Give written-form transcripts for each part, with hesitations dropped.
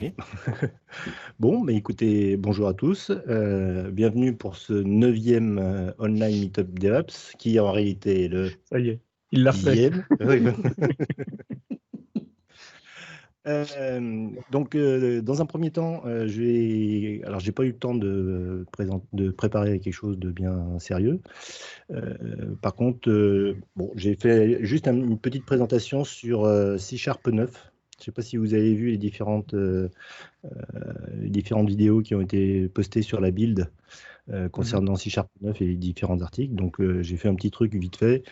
Oui. Bon, mais écoutez, bonjour à tous. Bienvenue pour ce 9e online Meetup DevOps, qui en réalité est le Ça y est, il l'a fait. 10e. Donc, dans un premier temps, j'ai pas eu le temps de préparer quelque chose de bien sérieux. Par contre, bon, j'ai fait juste une petite présentation sur C# 9. Je ne sais pas si vous avez vu les différentes vidéos qui ont été postées sur la build concernant C# 9 et les différents articles. Donc, j'ai fait un petit truc vite fait.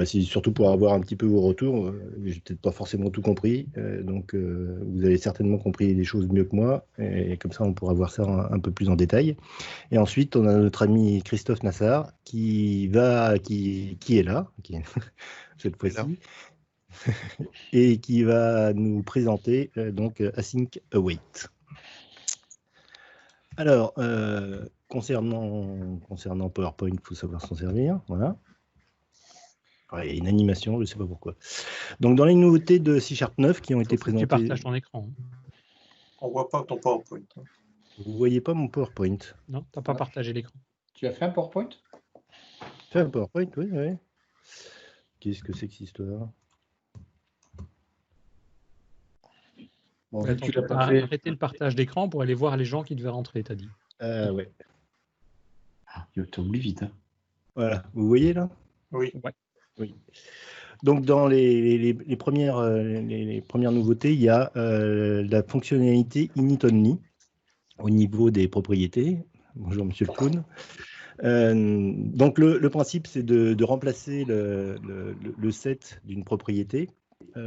C'est surtout pour avoir un petit peu vos retours. J'ai peut-être pas forcément tout compris. Donc, vous avez certainement compris des choses mieux que moi. Et comme ça, on pourra voir ça un peu plus en détail. Et ensuite, on a notre ami Christophe Nassar qui est là, cette fois-ci, et qui va nous présenter donc Async Await. Alors, concernant PowerPoint, il faut savoir s'en servir. Voilà. Ouais, il y a une animation, je ne sais pas pourquoi. Donc, dans les nouveautés de C# 9 qui ont été présentées. Tu partages ton écran. On ne voit pas ton PowerPoint. Vous ne voyez pas mon PowerPoint? Non, tu n'as pas partagé l'écran. Tu as fait un PowerPoint? Fait un PowerPoint, oui, oui. Qu'est-ce que c'est que cette histoire? Bon, attends, tu as arrêté le partage d'écran pour aller voir les gens qui devaient rentrer, tu as dit. Ouais. Tu oublies vite. Hein. Voilà, vous voyez là? Oui. Ouais. Oui. Donc, dans les premières nouveautés, il y a la fonctionnalité init-only au niveau des propriétés. Bonjour, monsieur le clown. Donc, le principe, c'est de remplacer le set d'une propriété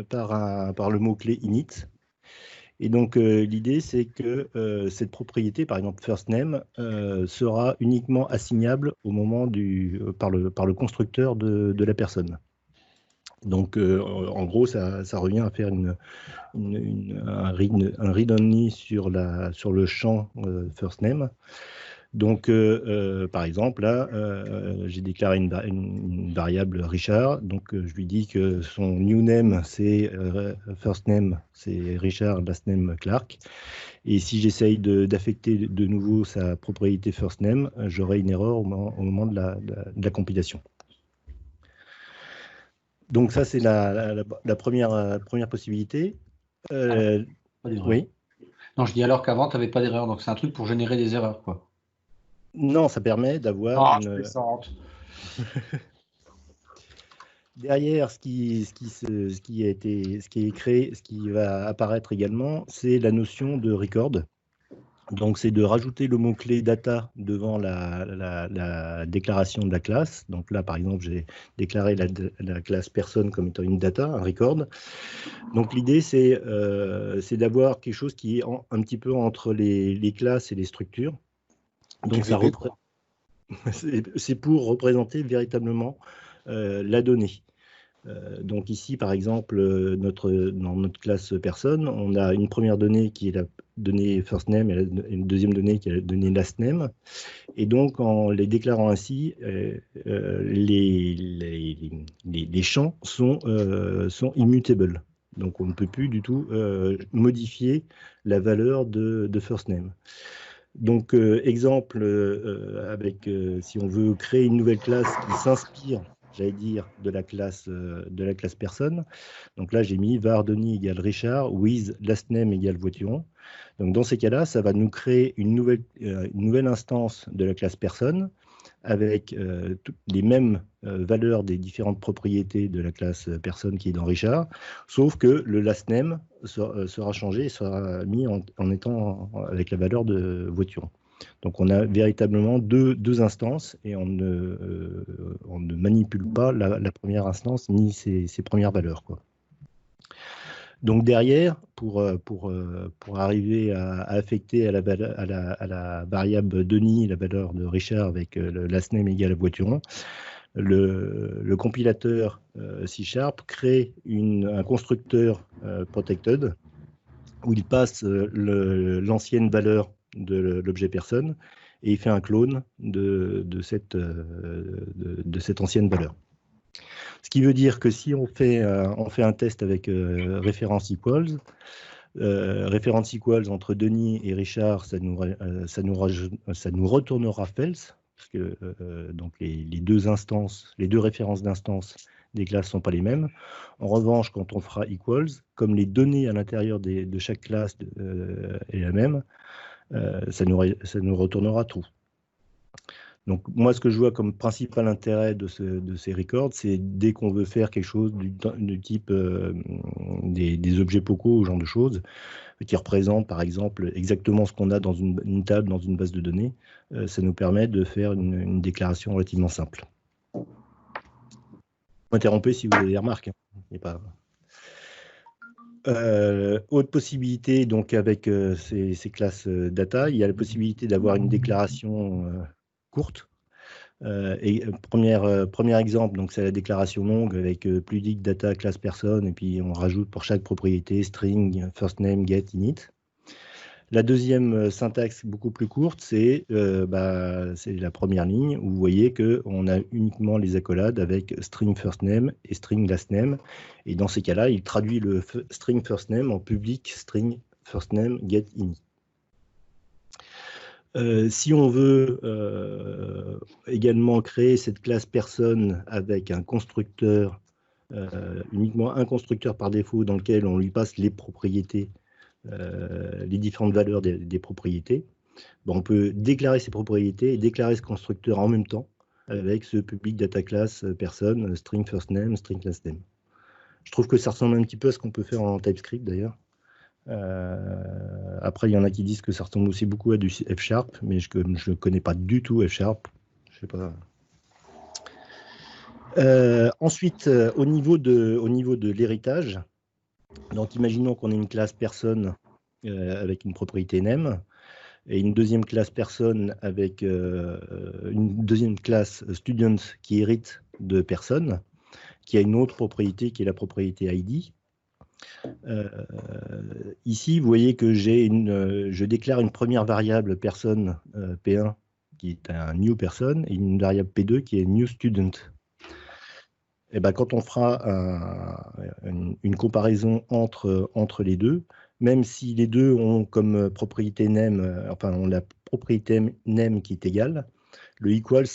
par le mot-clé init. Et donc, l'idée, c'est que cette propriété, par exemple firstName, sera uniquement assignable au moment par le constructeur de la personne. Donc, en gros, ça revient à faire un read-only sur le champ firstName. Donc, par exemple, là, j'ai déclaré une variable Richard. Donc, je lui dis que son new name, c'est first name, c'est Richard, last name Clark. Et si j'essaye d'affecter de nouveau sa propriété first name, j'aurai une erreur au moment de la compilation. Donc, ça, c'est la première possibilité. Oui. Non, je dis alors qu'avant, tu n'avais pas d'erreur. Donc, c'est un truc pour générer des erreurs, quoi. Non, ça permet d'avoir une... Derrière, ce qui est créé, ce qui va apparaître également, c'est la notion de record. Donc, c'est de rajouter le mot-clé data devant la déclaration de la classe. Donc là, par exemple, j'ai déclaré la classe personne comme étant une data, un record. Donc, l'idée, c'est d'avoir quelque chose qui est un petit peu entre les classes et les structures. Donc, c'est pour représenter véritablement la donnée. Donc ici, par exemple, dans notre classe personne, on a une première donnée qui est la donnée first name et une deuxième donnée qui est la donnée last name. Et donc, en les déclarant ainsi, les champs sont immutables. Donc, on ne peut plus du tout modifier la valeur de first name. Donc, exemple, si on veut créer une nouvelle classe qui s'inspire, j'allais dire, de la classe personne. Donc là, j'ai mis var Denis égale Richard, with last name égale voituron. Donc, dans ces cas-là, ça va nous créer une nouvelle instance de la classe personne avec les mêmes valeurs des différentes propriétés de la classe personne qui est dans Richard, sauf que le last name sera changé et sera mis en étant avec la valeur de voituron. Donc, on a véritablement deux instances et on ne manipule pas la première instance ni ses premières valeurs, quoi. Donc, derrière, pour arriver à affecter à la variable Denis la valeur de Richard avec le last name égale à voituron, le compilateur C# crée un constructeur protected où il passe l'ancienne valeur de l'objet personne et il fait un clone de cette ancienne valeur. Ce qui veut dire que si on fait un test avec référence equals, Reference equals entre Denis et Richard, ça nous retournera false, parce que donc les deux instances, les deux références d'instances des classes ne sont pas les mêmes. En revanche, quand on fera equals, comme les données à l'intérieur de chaque classe est la même, ça nous retournera true. Donc moi, ce que je vois comme principal intérêt de ces records, c'est dès qu'on veut faire quelque chose du type des objets POCO ou ce genre de choses, qui représentent par exemple exactement ce qu'on a dans une table, dans une base de données, ça nous permet de faire une déclaration relativement simple. Vous m'interrompez si vous avez des remarques. Autre possibilité, donc avec ces classes data, il y a la possibilité d'avoir une déclaration courte. Premier exemple, donc c'est la déclaration longue avec pludic data classe personne, et puis on rajoute pour chaque propriété string, first name, get, init. La deuxième syntaxe beaucoup plus courte, c'est la première ligne où vous voyez qu'on a uniquement les accolades avec string first name et string last name. Et dans ces cas-là, il traduit le string first name en public string first name get init. Si on veut également créer cette classe personne avec un constructeur, uniquement un constructeur par défaut dans lequel on lui passe les propriétés, les différentes valeurs des propriétés, on peut déclarer ces propriétés et déclarer ce constructeur en même temps avec ce public data class personne, string first name, string last name. Je trouve que ça ressemble un petit peu à ce qu'on peut faire en TypeScript d'ailleurs. Après, il y en a qui disent que ça ressemble aussi beaucoup à du F#, mais je ne connais pas du tout F#. Je sais pas. Ensuite, au niveau de l'héritage, donc imaginons qu'on ait une classe personne avec une propriété name et une deuxième classe personne avec une deuxième classe student qui hérite de personne, qui a une autre propriété qui est la propriété ID. Ici, vous voyez que je déclare une première variable personne P1 qui est un new person et une variable P2 qui est new student. Et quand on fera une comparaison entre les deux, même si les deux ont comme propriété name, on la propriété name qui est égale, le equal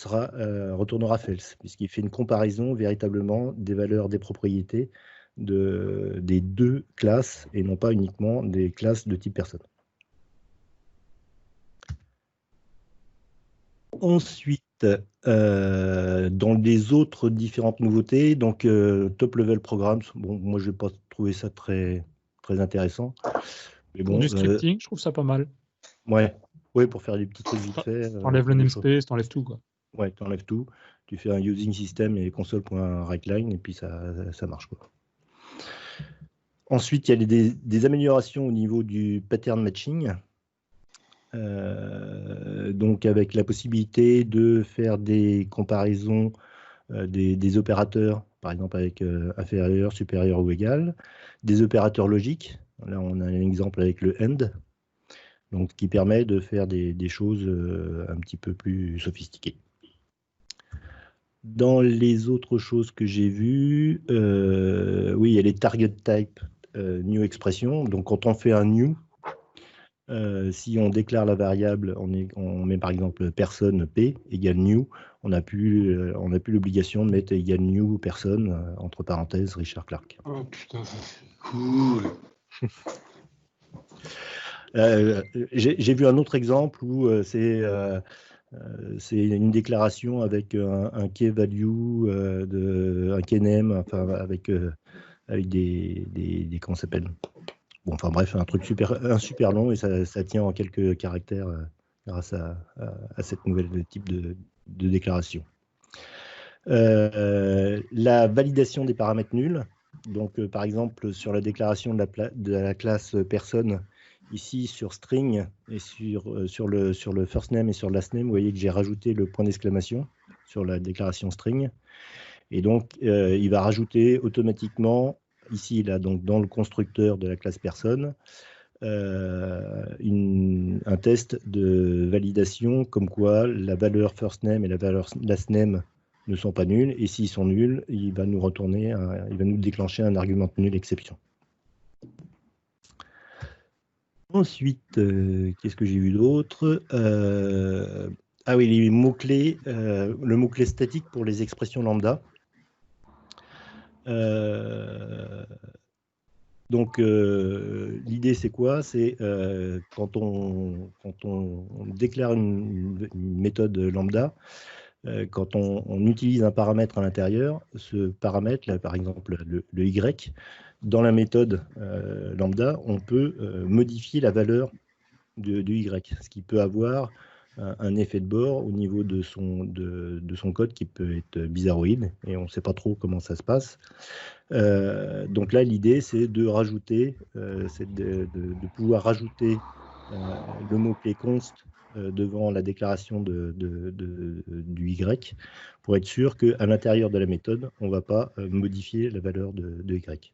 retournera false, puisqu'il fait une comparaison véritablement des valeurs des propriétés des deux classes et non pas uniquement des classes de type personne. Ensuite, dans les autres différentes nouveautés, donc top level programs, bon, moi je n'ai pas trouvé ça très intéressant. Mais bon, pour du scripting, je trouve ça pas mal. Ouais, pour faire des petits trucs vite fait. T'enlèves le namespace, t'enlèves tout, quoi. Ouais, t'enlèves tout. Tu fais un using system et console.writeline et puis ça marche, quoi. Ensuite, il y a des améliorations au niveau du pattern matching. Donc avec la possibilité de faire des comparaisons des opérateurs, par exemple avec inférieur, supérieur ou égal, des opérateurs logiques. Là, on a un exemple avec le AND, donc qui permet de faire des choses un petit peu plus sophistiquées. Dans les autres choses que j'ai vues, oui, il y a les target type new expression. Donc quand on fait un new, si on déclare la variable, on met par exemple personne P égale new, on n'a plus l'obligation de mettre égale new personne entre parenthèses Richard Clark. Oh putain, ça c'est cool. J'ai vu un autre exemple où c'est une déclaration avec un key value, un key name, enfin avec des comment ça s'appelle. Bon, enfin bref, un truc super long et ça tient en quelques caractères grâce à cette nouvelle type de déclaration. La validation des paramètres nuls. Donc, par exemple, sur la déclaration de la classe personne, ici sur string et sur le first name et sur le last name, vous voyez que j'ai rajouté le point d'exclamation sur la déclaration string. Et donc, il va rajouter automatiquement, ici, là, donc, dans le constructeur de la classe personne, un test de validation comme quoi la valeur first name et la valeur last name ne sont pas nuls. Et s'ils sont nuls, il va nous déclencher un argument nul exception. Ensuite, qu'est-ce que j'ai vu d'autre? Ah oui, les mots-clés, le mot-clé statique pour les expressions lambda. Donc, l'idée, c'est quoi? C'est quand on déclare une méthode lambda, quand on utilise un paramètre à l'intérieur, ce paramètre, là, par exemple le y, dans la méthode lambda, on peut modifier la valeur de y, ce qui peut avoir un effet de bord au niveau de son code qui peut être bizarroïde, et on ne sait pas trop comment ça se passe. Donc là, l'idée, c'est de rajouter, c'est de pouvoir rajouter le mot-clé const devant la déclaration du y pour être sûr qu'à l'intérieur de la méthode, on ne va pas modifier la valeur de y.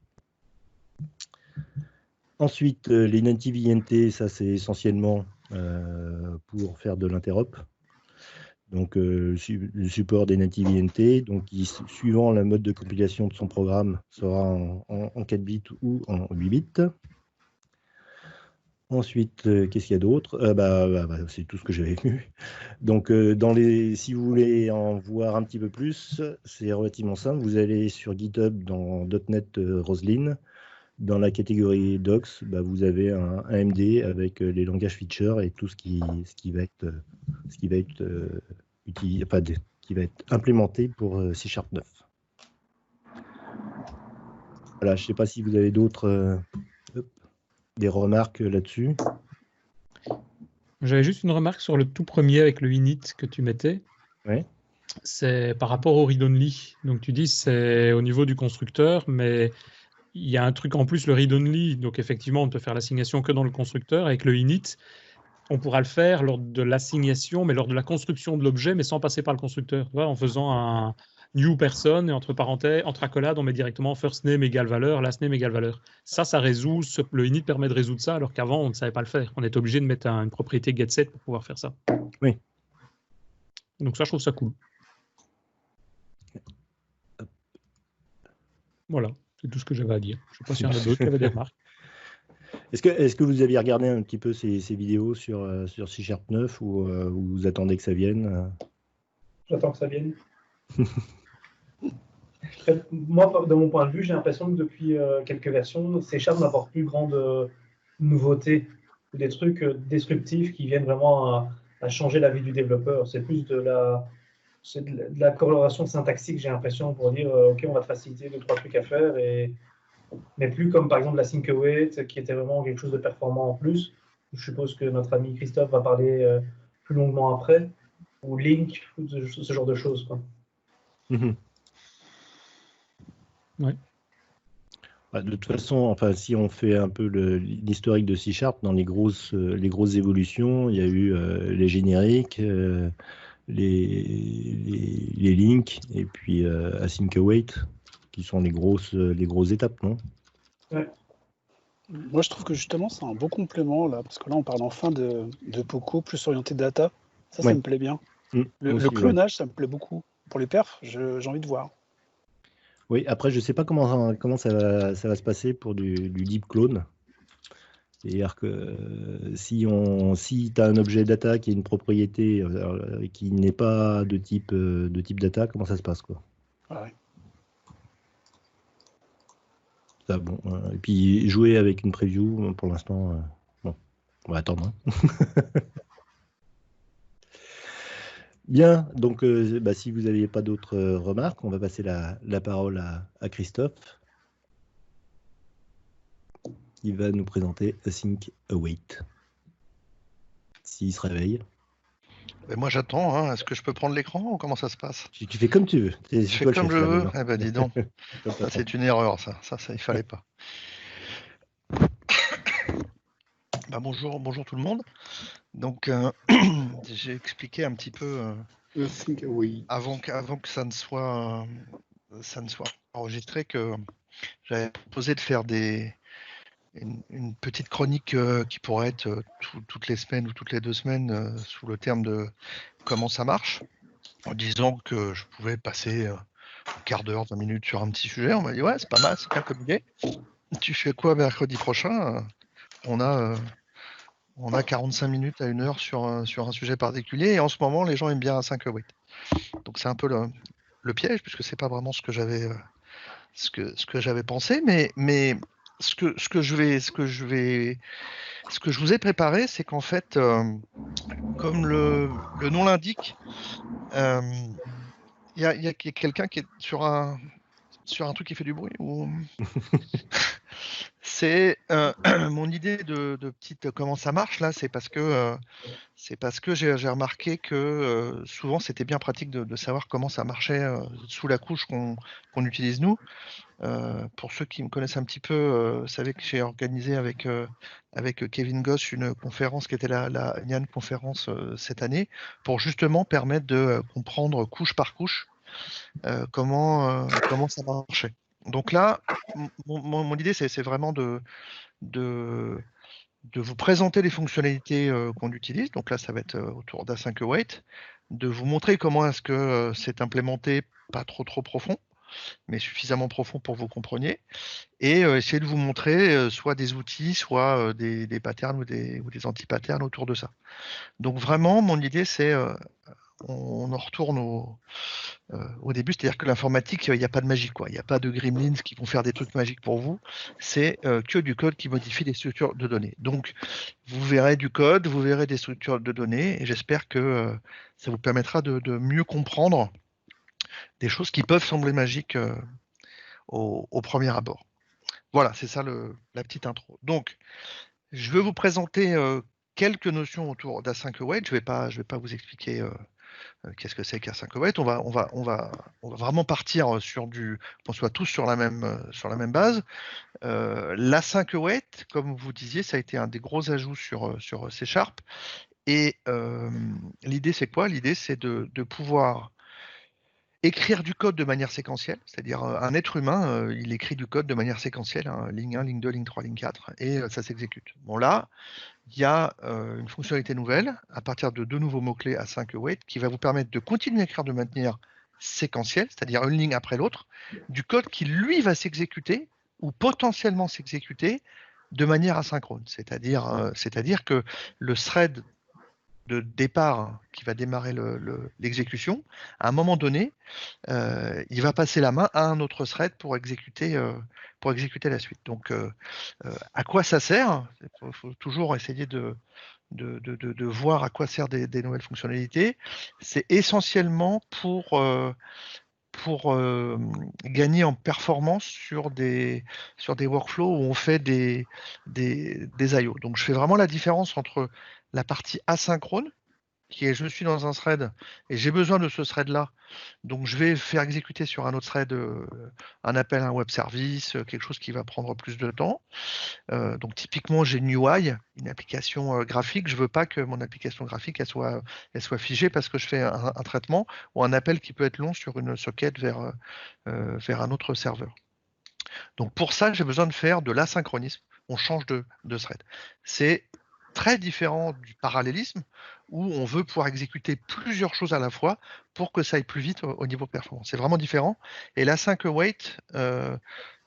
Ensuite, les native INT, ça c'est essentiellement pour faire de l'interop. Donc, le support des native INT, donc suivant la mode de compilation de son programme, sera en 4 bits ou en 8 bits. Ensuite, qu'est-ce qu'il y a d'autre? C'est tout ce que j'avais vu. Donc, si vous voulez en voir un petit peu plus, c'est relativement simple. Vous allez sur GitHub dans .NET Roslyn. Dans la catégorie Docs, vous avez un AMD avec les langages features et tout ce qui va être utilisé, qui va être implémenté pour C# 9. Voilà, je ne sais pas si vous avez d'autres des remarques là-dessus. J'avais juste une remarque sur le tout premier avec le init que tu mettais. Ouais. C'est par rapport au read-only. Donc tu dis c'est au niveau du constructeur, mais il y a un truc en plus, le read-only. Donc effectivement, on ne peut faire l'assignation que dans le constructeur. Avec le init, on pourra le faire lors de l'assignation, mais lors de la construction de l'objet, mais sans passer par le constructeur. Tu vois, en faisant un new person et entre parenthèses, entre accolades, on met directement first name égale valeur, last name égale valeur. Ça résout, le init permet de résoudre ça, alors qu'avant, on ne savait pas le faire. On était obligé de mettre une propriété getSet pour pouvoir faire ça. Oui. Donc ça, je trouve ça cool. Voilà, c'est tout ce que j'avais à dire. Je ne sais pas s'il y en a d'autres qui avaient des remarques. Est-ce que vous aviez regardé un petit peu ces vidéos sur C# 9 ou vous attendez que ça vienne? J'attends que ça vienne. Moi, de mon point de vue, j'ai l'impression que depuis quelques versions, C# n'apporte plus grande nouveauté, des trucs descriptifs qui viennent vraiment à changer la vie du développeur. C'est plus de la coloration syntaxique, j'ai l'impression, pour dire OK, on va te faciliter 2-3 trucs à faire, mais plus comme par exemple la sync await, qui était vraiment quelque chose de performant en plus. Je suppose que notre ami Christophe va parler plus longuement après, ou link, ce genre de choses, quoi. Ouais. De toute façon, si on fait un peu l'historique de C#, dans les grosses évolutions, il y a eu les génériques, les links, et puis async await, qui sont les grosses étapes, non? Ouais. Moi, je trouve que justement, c'est un beau complément, là, parce que là, on parle enfin de Poco, plus orienté data. Ça me plaît bien. Le clonage, ça me plaît beaucoup. Pour les perfs, j'ai envie de voir. Oui, après, je ne sais pas comment ça va se passer pour du deep clone. C'est-à-dire que si tu as un objet data qui est une propriété qui n'est pas de type data, comment ça se passe, quoi? Ouais. Ça, bon, et puis jouer avec une preview, pour l'instant, bon, on va attendre. Bien, donc si vous n'aviez pas d'autres remarques, on va passer la parole à Christophe. Il va nous présenter Async Await. S'il se réveille. Mais moi j'attends, hein. Est-ce que je peux prendre l'écran ou comment ça se passe? Tu fais comme tu veux. Je fais comme je veux. Eh ben dis donc. Ça, c'est une erreur, ça il fallait pas. Bonjour tout le monde. Donc j'ai expliqué un petit peu avant que ça ne soit enregistré que j'avais proposé de faire une petite chronique qui pourrait être toutes les semaines ou toutes les 2 semaines sous le terme de comment ça marche, en disant que je pouvais passer un quart d'heure, 20 minutes sur un petit sujet. On m'a dit ouais, c'est pas mal, c'est bien comme idée. Tu fais quoi mercredi prochain? On a On a 45 minutes à 1 heure sur un sujet particulier, et en ce moment, les gens aiment bien Async Await. Donc c'est un peu le piège, puisque c'est pas vraiment ce que j'avais pensé, mais ce que je vous ai préparé, c'est qu'en fait, comme le nom l'indique, il y a quelqu'un qui est sur un truc qui fait du bruit ou c'est mon idée de petite comment ça marche là, c'est parce que j'ai remarqué que souvent c'était bien pratique de savoir comment ça marchait sous la couche qu'on utilise nous. Pour ceux qui me connaissent un petit peu, vous savez que j'ai organisé avec Kevin Goss une conférence qui était la Nyan conférence cette année, pour justement permettre de comprendre couche par couche comment ça marchait. Donc là, mon idée, c'est vraiment de vous présenter les fonctionnalités qu'on utilise. Donc là, ça va être autour d'Async Await, de vous montrer comment est-ce que c'est implémenté, pas trop profond, mais suffisamment profond pour que vous compreniez, et essayer de vous montrer soit des outils, soit des patterns ou des anti-patterns autour de ça. Donc vraiment, mon idée, c'est on en retourne au début, c'est-à-dire que l'informatique, il n'y a pas de magie, quoi. Il n'y a pas de gremlins qui vont faire des trucs magiques pour vous. C'est que du code qui modifie les structures de données. Donc, vous verrez du code, vous verrez des structures de données, et j'espère que ça vous permettra de mieux comprendre des choses qui peuvent sembler magiques au premier abord. Voilà, c'est ça la petite intro. Donc, je vais vous présenter quelques notions autour d'Async Await. Je vais pas vous expliquer qu'est-ce que c'est qu'Async Await. On va vraiment partir sur qu'on soit tous sur la même base. L'Async Await, comme vous disiez, ça a été un des gros ajouts sur C#. Et l'idée, c'est quoi? L'idée, c'est de pouvoir écrire du code de manière séquentielle, c'est-à-dire un être humain, il écrit du code de manière séquentielle, hein, ligne 1, ligne 2, ligne 3, ligne 4, et ça s'exécute. Bon là, il y a une fonctionnalité nouvelle, à partir de 2 nouveaux mots-clés Async Await, qui va vous permettre de continuer à écrire de manière séquentielle, c'est-à-dire une ligne après l'autre, du code qui, lui, va s'exécuter, ou potentiellement s'exécuter, de manière asynchrone. C'est-à-dire que le thread de départ qui va démarrer l'exécution, à un moment donné, il va passer la main à un autre thread pour exécuter la suite. Donc, à quoi ça sert? Il faut toujours essayer de voir à quoi servent des nouvelles fonctionnalités. C'est essentiellement pour gagner en performance sur des workflows où on fait des I/O. Donc, je fais vraiment la différence entre la partie asynchrone, qui est je suis dans un thread et j'ai besoin de ce thread-là, donc je vais faire exécuter sur un autre thread un appel à un web service, quelque chose qui va prendre plus de temps. Donc typiquement, j'ai une UI, une application graphique, je ne veux pas que mon application graphique elle soit figée parce que je fais un traitement ou un appel qui peut être long sur une socket vers un autre serveur. Donc pour ça, j'ai besoin de faire de l'asynchronisme, on change de thread. C'est très différent du parallélisme où on veut pouvoir exécuter plusieurs choses à la fois pour que ça aille plus vite au niveau performance. C'est vraiment différent. Et l'Async Await,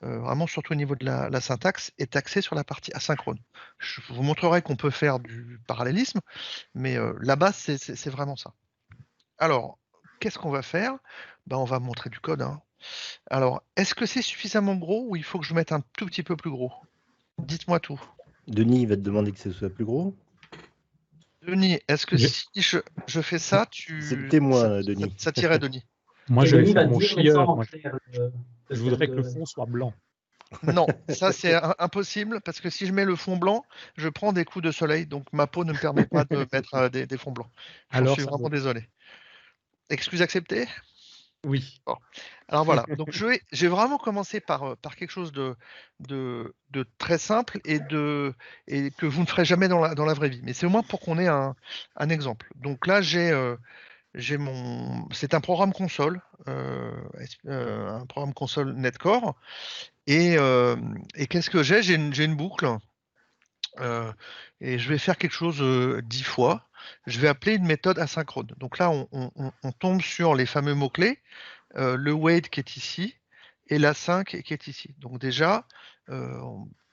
vraiment surtout au niveau de la syntaxe, est axé sur la partie asynchrone. Je vous montrerai qu'on peut faire du parallélisme, mais la base, c'est vraiment ça. Alors, qu'est-ce qu'on va faire? On va montrer du code. Hein. Alors, est-ce que c'est suffisamment gros ou il faut que je mette un tout petit peu plus gros? Dites-moi tout. Denis va te demander que ce soit plus gros. Denis, est-ce que si je fais ça, C'était moi, Denis. Ça tirait, Denis. Moi, je vais faire mon chieur. Je voudrais que le fond soit blanc. Non, ça c'est impossible parce que si je mets le fond blanc, je prends des coups de soleil, donc ma peau ne me permet pas de mettre des fonds blancs. Je suis vraiment désolé. Excuse acceptée? Oui. Bon. Alors voilà, donc je vais vraiment commencer par quelque chose de très simple et que vous ne ferez jamais dans la vraie vie. Mais c'est au moins pour qu'on ait un exemple. Donc là, c'est un programme console, un programme console Netcore. Et qu'est-ce que j'ai? J'ai une boucle. Et je vais faire quelque chose 10 fois. Je vais appeler une méthode asynchrone. Donc là, on tombe sur les fameux mots-clés, le wait qui est ici, et l'A5 qui est ici. Donc déjà,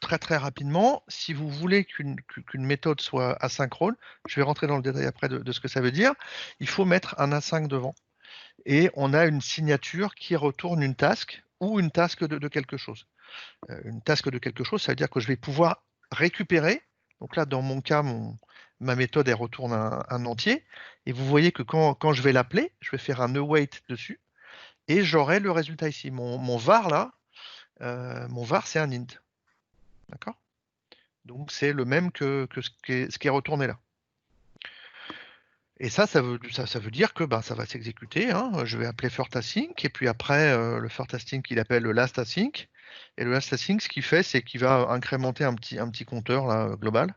très très rapidement, si vous voulez qu'une méthode soit asynchrone, je vais rentrer dans le détail après de ce que ça veut dire, il faut mettre un A5 devant. Et on a une signature qui retourne une task ou une task de quelque chose. Une task de quelque chose, ça veut dire que je vais pouvoir récupérer. Donc là, dans mon cas, ma méthode, elle retourne un entier. Et vous voyez que quand je vais l'appeler, je vais faire un await dessus. Et j'aurai le résultat ici. Mon var, là, mon var, c'est un int. D'accord? Donc c'est le même que ce qui est retourné là. Et ça veut dire que ça va s'exécuter. Hein. Je vais appeler first async, et puis après, le first async, il appelle le last async. Et le last async, ce qu'il fait, c'est qu'il va incrémenter un petit compteur là, global.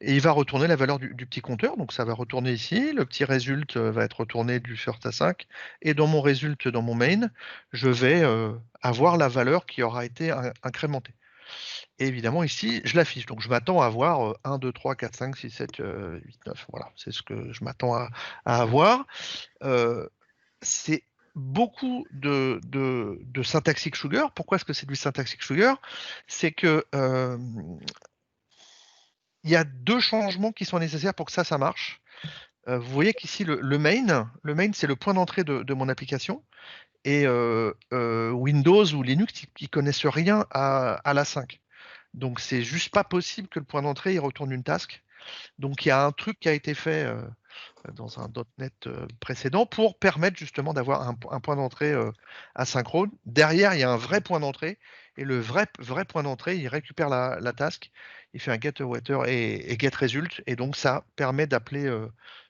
Et il va retourner la valeur du petit compteur. Donc ça va retourner ici. Le petit result va être retourné du first A5. Et dans mon result, dans mon main, je vais avoir la valeur qui aura été incrémentée. Et évidemment, ici, je l'affiche. Donc, je m'attends à avoir 1, 2, 3, 4, 5, 6, 7, 8, 9. Voilà, c'est ce que je m'attends à avoir. C'est beaucoup de syntactic sugar. Pourquoi est-ce que c'est du syntactic sugar? C'est que il y a 2 changements qui sont nécessaires pour que ça marche. Vous voyez qu'ici, le main, c'est le point d'entrée de mon application. Et Windows ou Linux, ils connaissent rien à l'A5. Donc, c'est juste pas possible que le point d'entrée, il retourne une task. Donc, il y a un truc qui a été fait dans un .NET précédent pour permettre justement d'avoir un point d'entrée asynchrone. Derrière, il y a un vrai point d'entrée. Et le vrai point d'entrée, il récupère la task, il fait un get waiter et get result. Et donc, ça permet d'appeler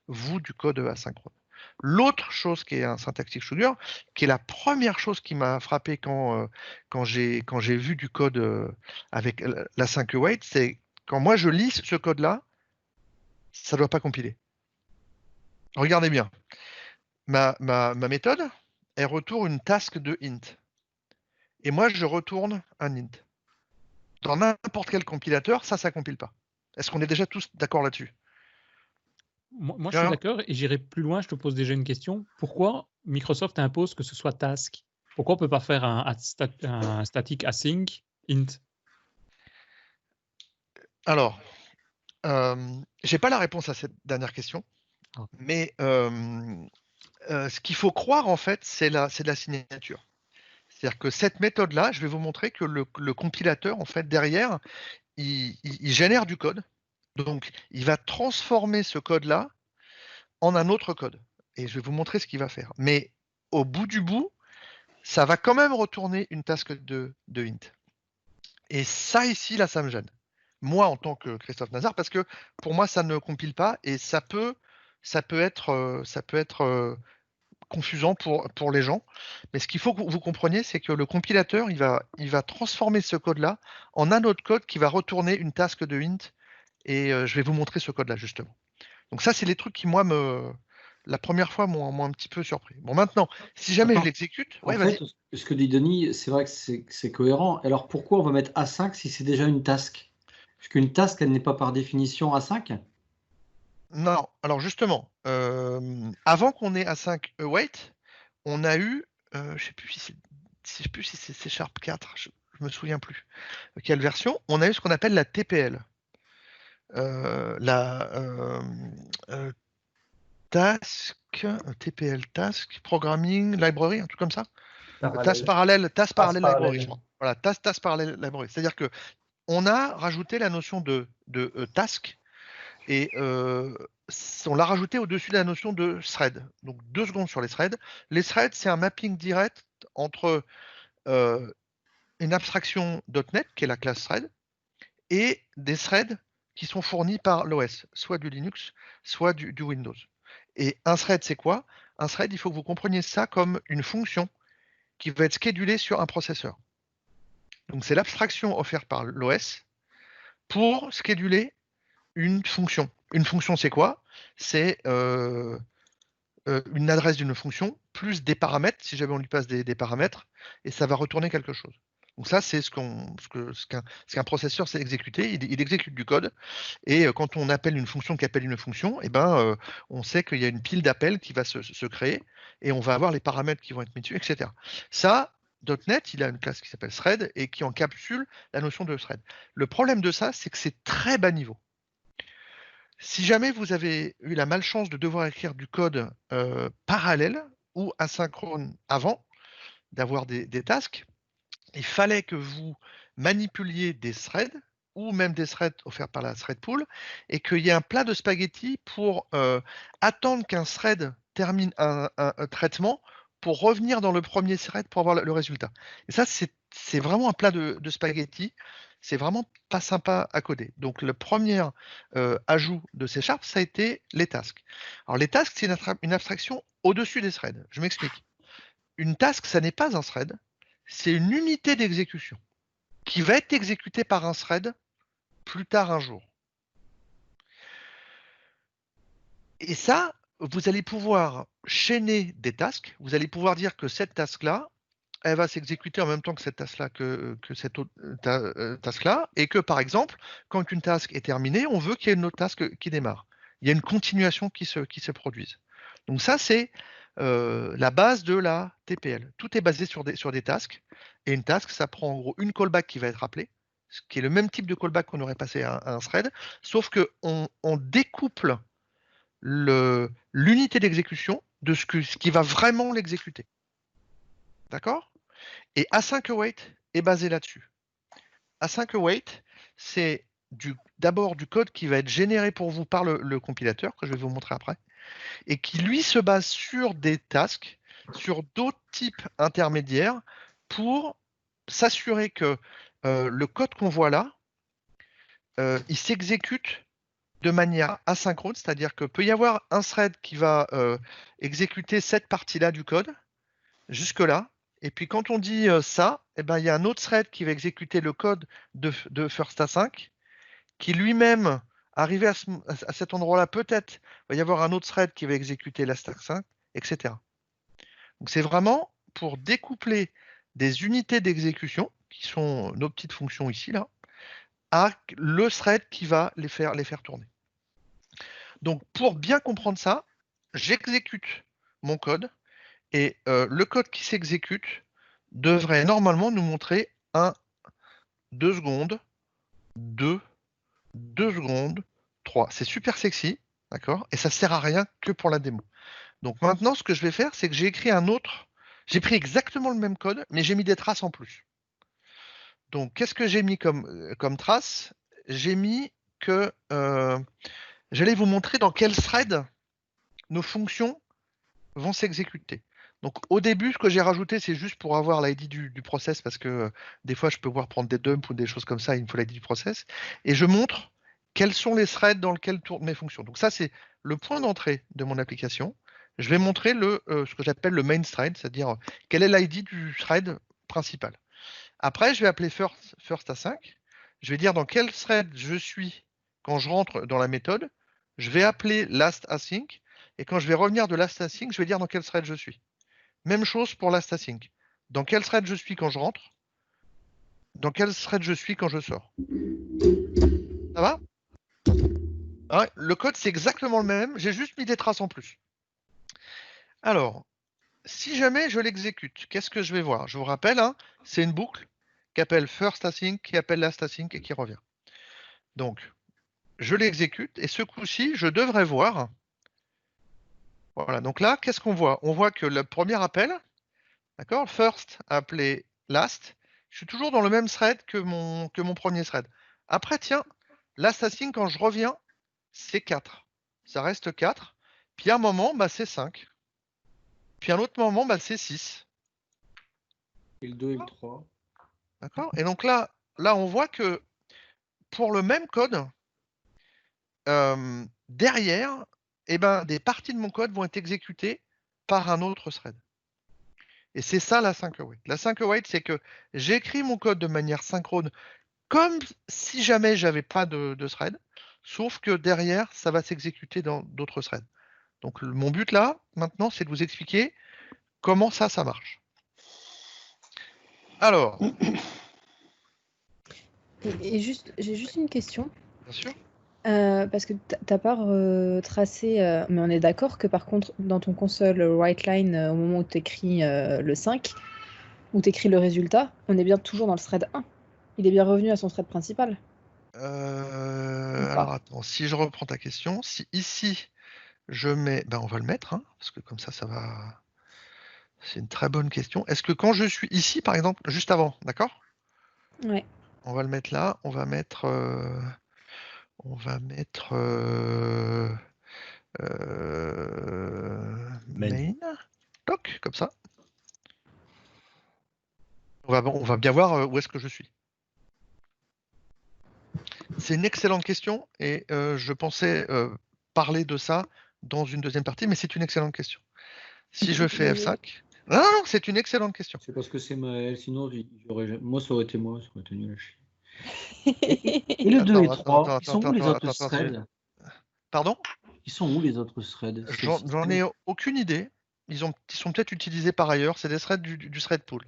vous du code asynchrone. L'autre chose qui est un syntactic sugar, qui est la première chose qui m'a frappé quand j'ai vu du code avec l'async await, c'est quand moi je lis ce code-là, ça ne doit pas compiler. Regardez bien. Ma méthode, elle retourne une task de int. Et moi, je retourne un int. Dans n'importe quel compilateur, ça ne compile pas. Est-ce qu'on est déjà tous d'accord là-dessus? Moi, je suis d'accord et j'irai plus loin. Je te pose déjà une question. Pourquoi Microsoft impose que ce soit task? Pourquoi on ne peut pas faire un static async int? Alors, j'ai pas la réponse à cette dernière question, mais ce qu'il faut croire en fait, c'est de la signature. C'est-à-dire que cette méthode-là, je vais vous montrer que le compilateur, en fait, derrière, il génère du code. Donc, il va transformer ce code-là en un autre code. Et je vais vous montrer ce qu'il va faire. Mais au bout du bout, ça va quand même retourner une task de int. Et ça, ici, là, ça me gêne. Moi, en tant que Christophe Nazar, parce que pour moi, ça ne compile pas et ça peut être confusant pour les gens. Mais ce qu'il faut que vous compreniez, c'est que le compilateur, il va transformer ce code-là en un autre code qui va retourner une task de int. Et je vais vous montrer ce code-là, justement. Donc ça, c'est les trucs qui, moi, la première fois, m'ont un petit peu surpris. Bon, maintenant, si jamais je l'exécute... En fait, ce que dit Denis, c'est vrai que c'est cohérent. Alors, pourquoi on va mettre A5 si c'est déjà une task? Parce qu'une task, elle n'est pas par définition A5? Non, alors justement, avant qu'on ait A5 await, on a eu, je ne sais plus si c'est C# 4, je me souviens plus quelle version, on a eu ce qu'on appelle la TPL. TPL Task Programming Library, un truc comme ça. Task Parallel Library, je crois. Voilà, Task Parallel Library. C'est-à-dire que on a rajouté la notion de task et on l'a rajouté au-dessus de la notion de thread. Donc 2 secondes sur les threads. Les threads, c'est un mapping direct entre une abstraction .NET, qui est la classe thread, et des threads qui sont fournis par l'OS, soit du Linux, soit du Windows. Et un thread, c'est quoi? Un thread, il faut que vous compreniez ça comme une fonction qui va être schedulée sur un processeur. Donc c'est l'abstraction offerte par l'OS pour scheduler une fonction. Une fonction, c'est quoi? C'est une adresse d'une fonction plus des paramètres, si jamais on lui passe des paramètres, et ça va retourner quelque chose. Donc ça, c'est ce qu'un processeur sait exécuter. Il exécute du code. Et quand on appelle une fonction qui appelle une fonction, eh ben, on sait qu'il y a une pile d'appels qui va se créer et on va avoir les paramètres qui vont être mis dessus, etc. Ça, .NET, il a une classe qui s'appelle thread et qui encapsule la notion de thread. Le problème de ça, c'est que c'est très bas niveau. Si jamais vous avez eu la malchance de devoir écrire du code parallèle ou asynchrone avant d'avoir des tasks, il fallait que vous manipuliez des threads ou même des threads offerts par la thread pool et qu'il y ait un plat de spaghetti pour attendre qu'un thread termine un traitement pour revenir dans le premier thread pour avoir le résultat. Et ça, c'est vraiment un plat de spaghetti. C'est vraiment pas sympa à coder. Donc, le premier ajout de C#, ça a été les tasks. Alors, les tasks, c'est une abstraction au-dessus des threads. Je m'explique. Une task, ça n'est pas un thread, c'est une unité d'exécution qui va être exécutée par un thread plus tard un jour. Et ça, vous allez pouvoir chaîner des tasks. Vous allez pouvoir dire que cette task-là, elle va s'exécuter en même temps que cette task-là, que cette autre task-là, et que par exemple, quand une task est terminée, on veut qu'il y ait une autre task qui démarre. Il y a une continuation qui se produise. Donc ça, c'est la base de la TPL. Tout est basé sur des tasks, et une task, ça prend en gros une callback qui va être appelée, ce qui est le même type de callback qu'on aurait passé à un thread, sauf qu'on découple l'unité d'exécution de ce qui va vraiment l'exécuter. D'accord? Et async-await est basé là-dessus. Async-await, c'est d'abord du code qui va être généré pour vous par le compilateur, que je vais vous montrer après, et qui, lui, se base sur des tasks, sur d'autres types intermédiaires, pour s'assurer que le code qu'on voit là, il s'exécute de manière asynchrone, c'est-à-dire que peut y avoir un thread qui va exécuter cette partie-là du code, jusque-là, et puis quand on dit ça, eh ben, il y a un autre thread qui va exécuter le code de first async, qui lui-même, arrivé à cet endroit-là, peut-être, va y avoir un autre thread qui va exécuter last async, etc. Donc c'est vraiment pour découpler des unités d'exécution, qui sont nos petites fonctions ici, là, à le thread qui va les faire tourner. Donc pour bien comprendre ça, j'exécute mon code, et le code qui s'exécute devrait normalement nous montrer 1, 2 secondes, 2 secondes, 3. C'est super sexy, d'accord? Et ça sert à rien que pour la démo. Donc maintenant, ce que je vais faire, c'est que j'ai écrit j'ai pris exactement le même code, mais j'ai mis des traces en plus. Donc, qu'est-ce que j'ai mis comme trace? J'ai mis que j'allais vous montrer dans quel thread nos fonctions vont s'exécuter. Donc au début, ce que j'ai rajouté, c'est juste pour avoir l'ID du process, parce que des fois, je peux pouvoir prendre des dumps ou des choses comme ça, il me faut l'ID du process. Et je montre quels sont les threads dans lesquels tournent mes fonctions. Donc ça, c'est le point d'entrée de mon application. Je vais montrer ce que j'appelle le main thread, c'est-à-dire quel est l'ID du thread principal. Après, je vais appeler first async. Je vais dire dans quel thread je suis quand je rentre dans la méthode. Je vais appeler last async. Et quand je vais revenir de last async, je vais dire dans quel thread je suis. Même chose pour last async. Dans quel thread je suis quand je rentre. Dans quel thread je suis quand je sors. Ça va? Ouais, le code, c'est exactement le même. J'ai juste mis des traces en plus. Alors, si jamais je l'exécute, qu'est-ce que je vais voir? Je vous rappelle, hein, c'est une boucle qui appelle first async, qui appelle last async et qui revient. Donc, je l'exécute et ce coup-ci, je devrais voir. Voilà, donc là, qu'est-ce qu'on voit? On voit que le premier appel, d'accord, first appelé last, je suis toujours dans le même thread que mon premier thread. Après, tiens, last async, quand je reviens, c'est 4. Ça reste 4. Puis à un moment, bah, c'est 5. Puis à un autre moment, bah, c'est 6. Et le 2 et le 3. D'accord? Et donc là, on voit que pour le même code, derrière, eh ben, des parties de mon code vont être exécutées par un autre thread. Et c'est ça l'async-await. L'async-await, c'est que j'écris mon code de manière synchrone comme si jamais j'avais pas de thread, sauf que derrière, ça va s'exécuter dans d'autres threads. Donc mon but là, maintenant, c'est de vous expliquer comment ça marche. Alors. Et j'ai juste une question. Bien sûr. Parce que tu n'as pas tracé, mais on est d'accord que par contre, dans ton console WriteLine, au moment où tu écris le 5, où tu écris le résultat, on est bien toujours dans le thread 1. Il est bien revenu à son thread principal. Alors attends, si je reprends ta question, si ici je mets, on va le mettre, hein, parce que comme ça va. C'est une très bonne question. Est-ce que quand je suis ici, par exemple, juste avant, d'accord? Ouais. On va le mettre là, on va mettre main. Toc, comme ça. On va bien voir où est-ce que je suis. C'est une excellente question et je pensais parler de ça dans une deuxième partie, mais c'est une excellente question. Si je fais F5... Non, c'est une excellente question. C'est parce que c'est Maël, sinon moi ça aurait été moi, ça aurait été nul à chier. Et le 2 et 3, ils sont où les autres threads? Pardon? Ils sont où les autres threads? J'en ai aucune idée. Ils sont peut-être utilisés par ailleurs. C'est des threads du thread pool.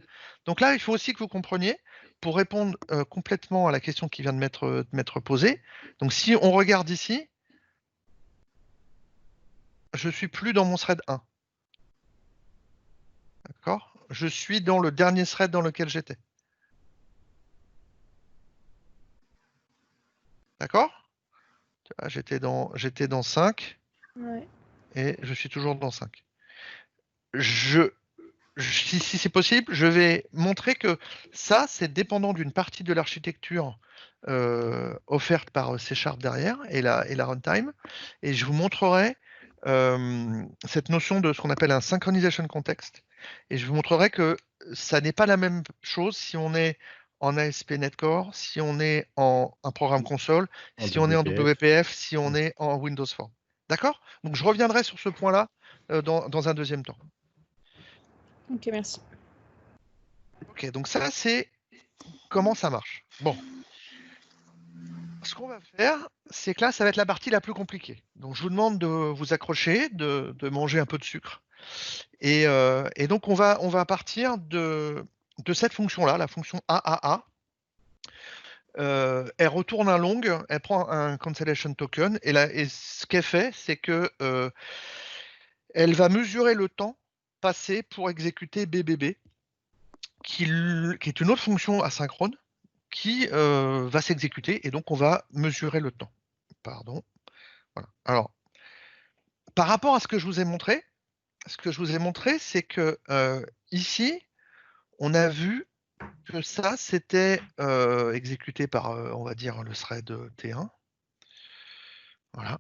Donc là, il faut aussi que vous compreniez, pour répondre complètement à la question qui vient de m'être posée. Donc si on regarde ici, je suis plus dans mon thread 1. D'accord? Je suis dans le dernier thread dans lequel j'étais. D'accord? J'étais dans 5. Ouais. Et je suis toujours dans 5. Si c'est possible, je vais montrer que ça, c'est dépendant d'une partie de l'architecture offerte par C# derrière et la runtime. Et je vous montrerai cette notion de ce qu'on appelle un synchronization context. Et je vous montrerai que ça n'est pas la même chose si on est en ASP.NET Core, si on est en un programme console, si on est en WPF, si on est en Windows Form. D'accord? Donc je reviendrai sur ce point-là dans un deuxième temps. Ok, merci. Ok, donc ça, c'est comment ça marche. Bon. Ce qu'on va faire, c'est que là, ça va être la partie la plus compliquée. Donc je vous demande de vous accrocher, de manger un peu de sucre. Et donc on va partir de cette fonction-là, la fonction AAA. Elle retourne un long, elle prend un cancellation token, et ce qu'elle fait, c'est que elle va mesurer le temps passé pour exécuter BBB, qui est une autre fonction asynchrone, qui va s'exécuter, et donc on va mesurer le temps. Pardon. Voilà. Alors, par rapport à ce que je vous ai montré, c'est que ici, on a vu que ça, c'était exécuté par, on va dire, le thread T1. Voilà.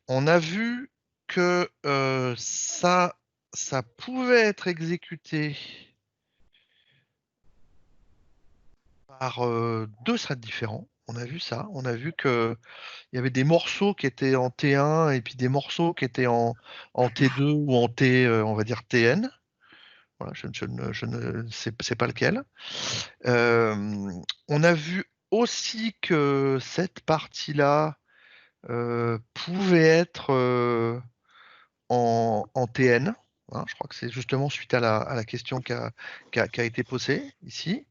On a vu que ça pouvait être exécuté par deux threads différents. On a vu ça. On a vu qu'il y avait des morceaux qui étaient en T1 et puis des morceaux qui étaient en T2 ou en T, on va dire TN. Voilà, je ne sais pas lequel. On a vu aussi que cette partie-là pouvait être en TN. Hein, je crois que c'est justement suite à la question qui a été posée ici.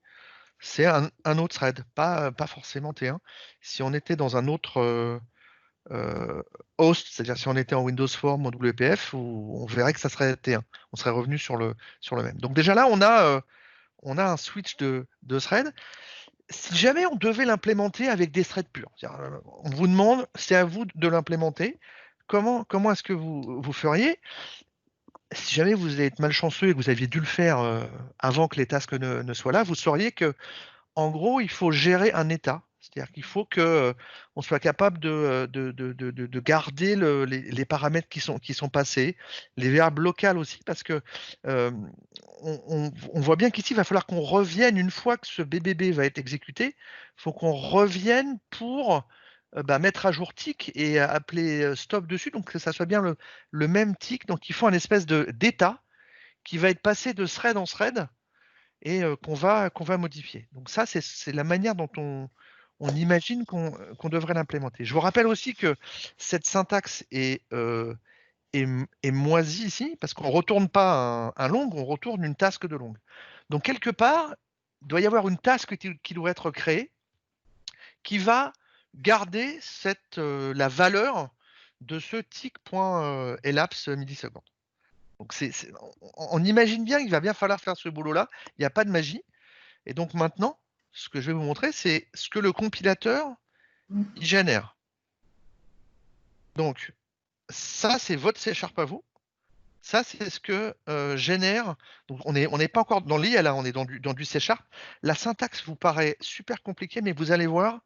C'est un autre thread, pas forcément T1. Si on était dans un autre host, c'est-à-dire si on était en Windows Form, en WPF, on verrait que ça serait T1. On serait revenu sur le même. Donc déjà là, on a un switch de thread. Si jamais on devait l'implémenter avec des threads purs, on vous demande, c'est à vous de l'implémenter. Comment est-ce que vous feriez? Si jamais vous allez être malchanceux et que vous aviez dû le faire avant que les tasks ne soient là, vous sauriez que, en gros, il faut gérer un état. C'est-à-dire qu'il faut qu'on soit capable de garder les paramètres qui sont passés, les variables locales aussi, parce que on voit bien qu'ici, il va falloir qu'on revienne une fois que ce BBB va être exécuté. Il faut qu'on revienne pour mettre à jour tick et appeler stop dessus, donc que ça soit bien le même tick. Donc il faut un espèce d'état qui va être passé de thread en thread et qu'on va modifier. Donc ça, c'est la manière dont on imagine qu'on devrait l'implémenter. Je vous rappelle aussi que cette syntaxe est moisie ici, parce qu'on ne retourne pas un long, on retourne une task de long. Donc quelque part, il doit y avoir une task qui doit être créée, qui va garder la valeur de ce tick.elapse millisecondes. Donc on imagine bien qu'il va bien falloir faire ce boulot-là. Il n'y a pas de magie. Et donc maintenant, ce que je vais vous montrer, c'est ce que le compilateur il génère. Donc ça, c'est votre C# à vous. Ça, c'est ce que génère. Donc on n'est pas encore dans l'IA, là, on est dans du C#. La syntaxe vous paraît super compliquée, mais vous allez voir,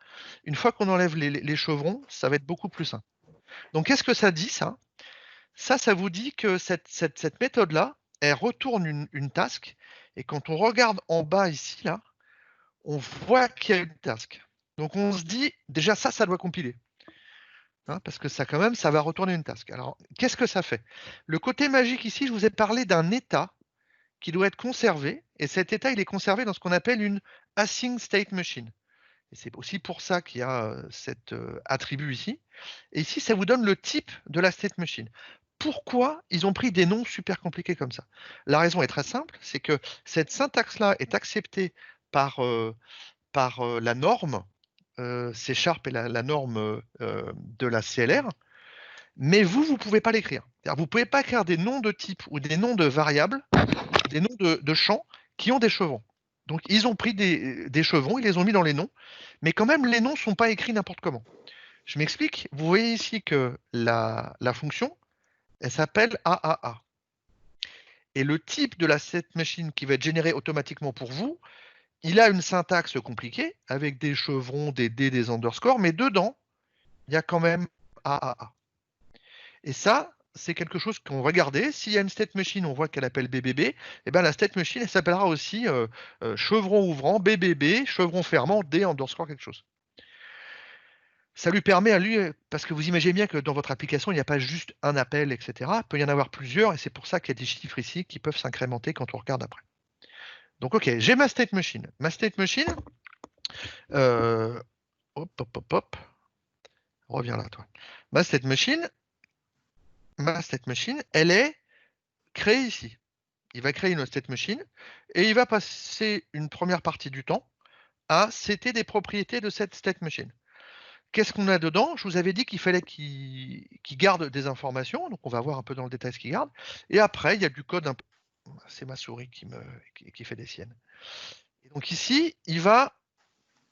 une fois qu'on enlève les chevrons, ça va être beaucoup plus simple. Donc qu'est-ce que ça dit, ça? Ça vous dit que cette méthode-là, elle retourne une task, et quand on regarde en bas ici, là, on voit qu'il y a une task. Donc on se dit, déjà ça doit compiler. Hein, parce que ça, quand même, ça va retourner une task. Alors, qu'est-ce que ça fait? Le côté magique ici, je vous ai parlé d'un état qui doit être conservé, et cet état, il est conservé dans ce qu'on appelle une async state machine. Et c'est aussi pour ça qu'il y a cet attribut ici. Et ici, ça vous donne le type de la state machine. Pourquoi ils ont pris des noms super compliqués comme ça? La raison est très simple, c'est que cette syntaxe-là est acceptée par la norme C# et la norme de la CLR, mais vous ne pouvez pas l'écrire. Vous ne pouvez pas écrire des noms de type ou des noms de variables, des noms de champs qui ont des chevrons. Donc ils ont pris des chevrons, ils les ont mis dans les noms, mais quand même les noms ne sont pas écrits n'importe comment. Je m'explique, vous voyez ici que la fonction, elle s'appelle AAA. Et le type de la state machine qui va être généré automatiquement pour vous, il a une syntaxe compliquée avec des chevrons, des D, des underscores, mais dedans, il y a quand même AAA. Et ça, c'est quelque chose qu'on va regarder. S'il y a une state machine, on voit qu'elle appelle BBB, et bien la state machine, elle s'appellera aussi chevron ouvrant, BBB, chevron fermant, D, underscore quelque chose. Ça lui permet à lui, parce que vous imaginez bien que dans votre application, il n'y a pas juste un appel, etc. Il peut y en avoir plusieurs, et c'est pour ça qu'il y a des chiffres ici qui peuvent s'incrémenter quand on regarde après. Donc, ok, j'ai ma state machine. Ma state machine, hop. Reviens là, toi. Ma state machine, elle est créée ici. Il va créer une state machine et il va passer une première partie du temps à setter des propriétés de cette state machine. Qu'est-ce qu'on a dedans? Je vous avais dit qu'il fallait qu'il garde des informations, donc on va voir un peu dans le détail ce qu'il garde. Et après, il y a du code un peu. C'est ma souris qui fait des siennes. Et donc ici, il va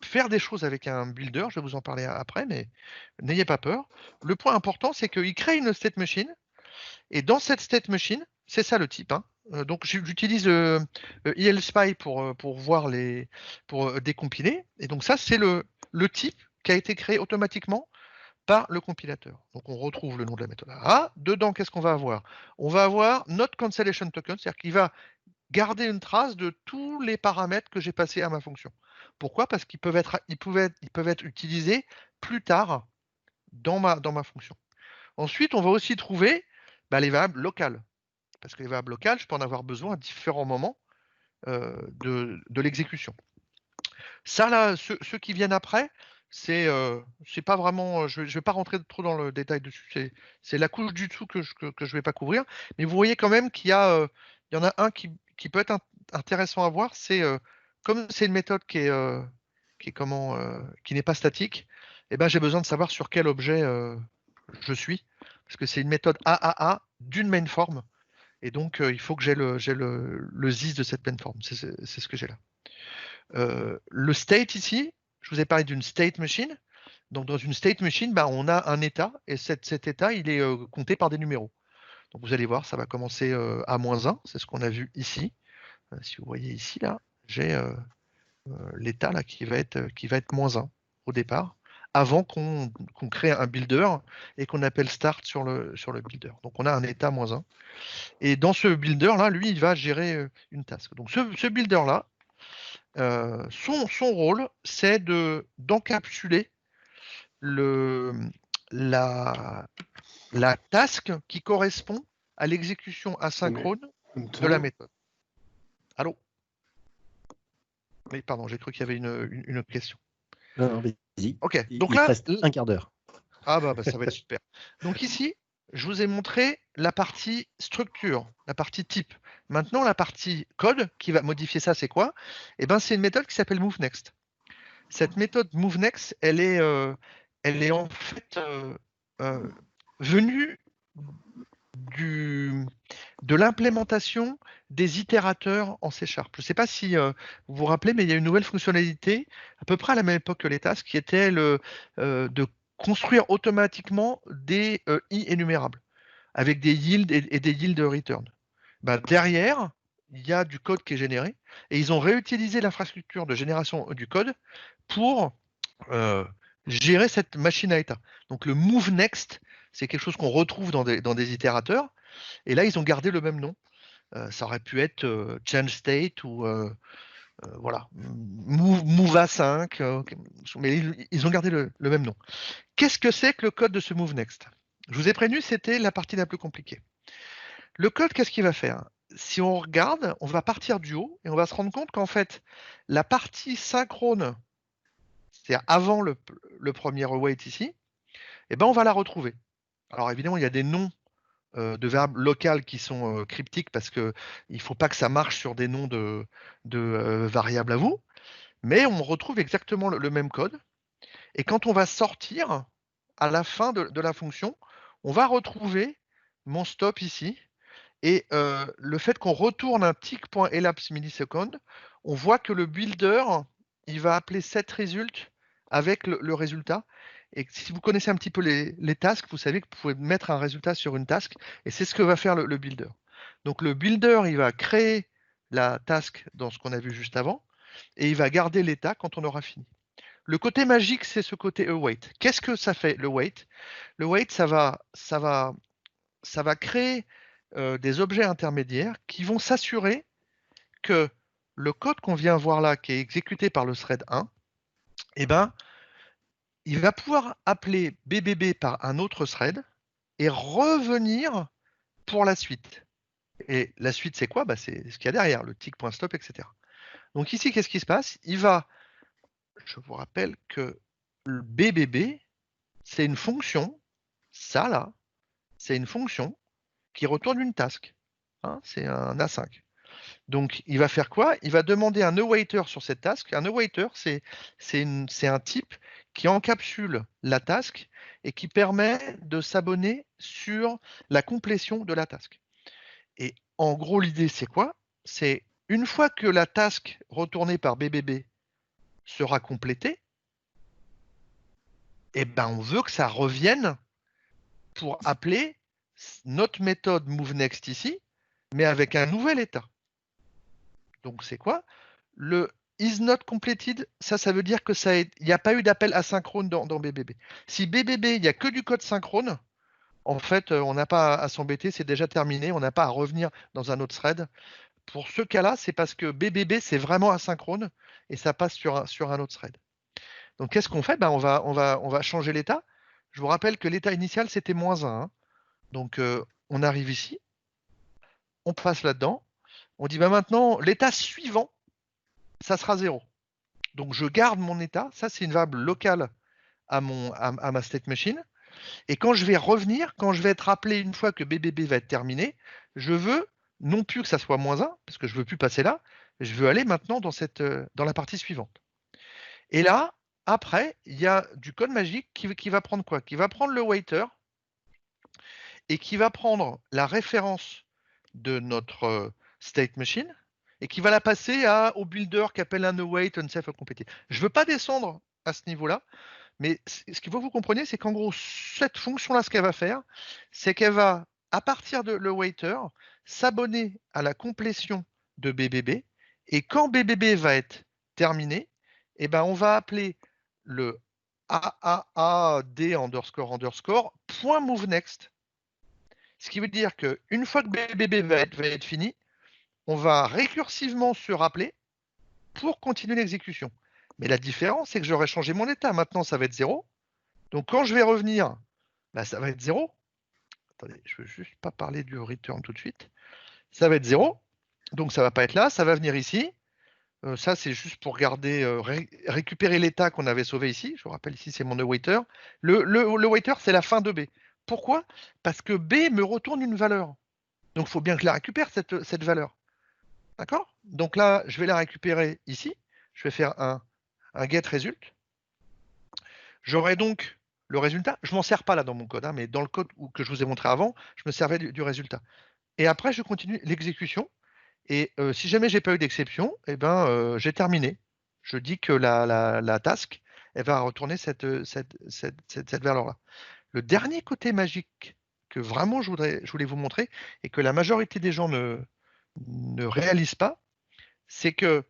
faire des choses avec un builder, je vais vous en parler après, mais n'ayez pas peur. Le point important, c'est qu'il crée une state machine, et dans cette state machine, c'est ça le type. Hein. Donc j'utilise ELSpy pour voir pour décompiler, et donc ça, c'est le type qui a été créé automatiquement par le compilateur. Donc on retrouve le nom de la méthode. Ah, dedans, qu'est-ce qu'on va avoir? On va avoir notre cancellation token, c'est-à-dire qu'il va garder une trace de tous les paramètres que j'ai passés à ma fonction. Pourquoi? Parce qu'ils peuvent être utilisés plus tard dans ma fonction. Ensuite, on va aussi trouver les variables locales. Parce que les variables locales, je peux en avoir besoin à différents moments de l'exécution. Ça, là, ceux qui viennent après, c'est pas vraiment, je ne vais pas rentrer trop dans le détail dessus, c'est la couche du dessous que je ne vais pas couvrir, mais vous voyez quand même qu'il y en a un qui peut être intéressant à voir, c'est comme c'est une méthode qui n'est pas statique, et ben j'ai besoin de savoir sur quel objet je suis, parce que c'est une méthode AAA d'une main form, et donc il faut que j'ai le ZIS de cette main form, c'est ce que j'ai là. Le state ici, je vous ai parlé d'une state machine. Donc dans une state machine, on a un état, et cet état, il est compté par des numéros. Donc vous allez voir, ça va commencer à -1, c'est ce qu'on a vu ici. Si vous voyez ici, là, j'ai l'état là qui va être -1 au départ, avant qu'on crée un builder et qu'on appelle start sur le builder. Donc on a un état -1. Et dans ce builder là, lui, il va gérer une task. Donc ce builder là, son rôle, c'est d'encapsuler la task qui correspond à l'exécution asynchrone de la méthode. Allô? Oui, pardon, j'ai cru qu'il y avait une autre question. Non, vas-y. Ok, donc il là, reste un quart d'heure. Ah bah ça va être super. Donc ici, je vous ai montré la partie structure, la partie type. Maintenant, la partie code qui va modifier ça, c'est quoi? Eh ben, c'est une méthode qui s'appelle moveNext. Cette méthode moveNext, elle est en fait venue de l'implémentation des itérateurs en C#. Je ne sais pas si vous vous rappelez, mais il y a une nouvelle fonctionnalité, à peu près à la même époque que les tasks, qui était de construire automatiquement des i énumérables, avec des yields et des yields return. Derrière, il y a du code qui est généré, et ils ont réutilisé l'infrastructure de génération du code pour gérer cette machine à état. Donc le move next, c'est quelque chose qu'on retrouve dans des itérateurs, et là ils ont gardé le même nom. Ça aurait pu être change state ou voilà, move A5, mais ils ont gardé le même nom. Qu'est-ce que c'est que le code de ce move next? Je vous ai prévenu, c'était la partie la plus compliquée. Le code, qu'est-ce qu'il va faire? Si on regarde, on va partir du haut et on va se rendre compte qu'en fait, la partie synchrone, c'est-à-dire avant le premier await ici, eh ben on va la retrouver. Alors évidemment, il y a des noms de verbes locaux qui sont cryptiques parce qu'il ne faut pas que ça marche sur des noms de variables à vous, mais on retrouve exactement le même code. Et quand on va sortir, à la fin de la fonction, on va retrouver mon stop ici. Et le fait qu'on retourne un tick.elapse millisecond, on voit que le builder, il va appeler setResult avec le résultat. Et si vous connaissez un petit peu les tasks, vous savez que vous pouvez mettre un résultat sur une task, et c'est ce que va faire le builder. Donc le builder, il va créer la task dans ce qu'on a vu juste avant, et il va garder l'état quand on aura fini. Le côté magique, c'est ce côté await. Qu'est-ce que ça fait, le wait? Le wait, ça va créer des objets intermédiaires qui vont s'assurer que le code qu'on vient voir là, qui est exécuté par le thread 1, eh ben, il va pouvoir appeler BBB par un autre thread et revenir pour la suite. Et la suite, c'est quoi? C'est ce qu'il y a derrière, le tick.stop, etc. Donc ici, qu'est-ce qui se passe? Je vous rappelle que le BBB, c'est une fonction, ça là, c'est une fonction qui retourne une task. Hein, c'est un A5. Donc, il va faire quoi? Il va demander un awaiter sur cette task. Un awaiter, c'est un type qui encapsule la task et qui permet de s'abonner sur la complétion de la task. Et en gros, l'idée, c'est quoi? C'est une fois que la task retournée par BBB sera complétée, eh ben, on veut que ça revienne pour appeler notre méthode moveNext ici, mais avec un nouvel état. Donc c'est quoi? Le isNotCompleted, ça veut dire que il n'y a pas eu d'appel asynchrone dans BBB. Si BBB, il n'y a que du code synchrone, en fait, on n'a pas à s'embêter, c'est déjà terminé, on n'a pas à revenir dans un autre thread. Pour ce cas-là, c'est parce que BBB, c'est vraiment asynchrone et ça passe sur un autre thread. Donc qu'est-ce qu'on fait? On va changer l'état. Je vous rappelle que l'état initial, c'était -1. Hein. Donc on arrive ici, on passe là-dedans, on dit maintenant, l'état suivant, ça sera 0. Donc je garde mon état, ça c'est une variable locale à ma state machine. Et quand je vais revenir, quand je vais être appelé une fois que BBB va être terminé, je veux non plus que ça soit -1, parce que je ne veux plus passer là, je veux aller maintenant dans la partie suivante. Et là, après, il y a du code magique qui va prendre quoi? Qui va prendre le waiter et qui va prendre la référence de notre state machine et qui va la passer au builder qui appelle un await unsafe completed. Je ne veux pas descendre à ce niveau-là, mais ce qu'il faut que vous compreniez, c'est qu'en gros, cette fonction-là, ce qu'elle va faire, c'est qu'elle va, à partir de l'awaiter, s'abonner à la complétion de BBB, et quand BBB va être terminé, eh ben, on va appeler le AAAD__, point moveNext. Ce qui veut dire qu'une fois que BBB va être fini, on va récursivement se rappeler pour continuer l'exécution. Mais la différence, c'est que j'aurais changé mon état. Maintenant, ça va être 0. Donc, quand je vais revenir, ça va être 0. Attendez, je ne veux juste pas parler du return tout de suite. Ça va être 0. Donc, ça ne va pas être là. Ça va venir ici. Ça, c'est juste pour garder, récupérer l'état qu'on avait sauvé ici. Je vous rappelle, ici, c'est mon awaiter. Le waiter, c'est la fin de B. Pourquoi? Parce que B me retourne une valeur. Donc, il faut bien que je la récupère, cette valeur. D'accord? Donc là, je vais la récupérer ici. Je vais faire un getResult. J'aurai donc le résultat. Je ne m'en sers pas là dans mon code, hein, mais dans le code que je vous ai montré avant, je me servais du résultat. et après je continue l'exécution. Et si jamais j'ai pas eu d'exception, eh ben, j'ai terminé. Je dis que la task, elle va retourner cette valeur-là. Le dernier côté magique que vraiment je voulais vous montrer et que la majorité des gens ne réalisent pas, c'est que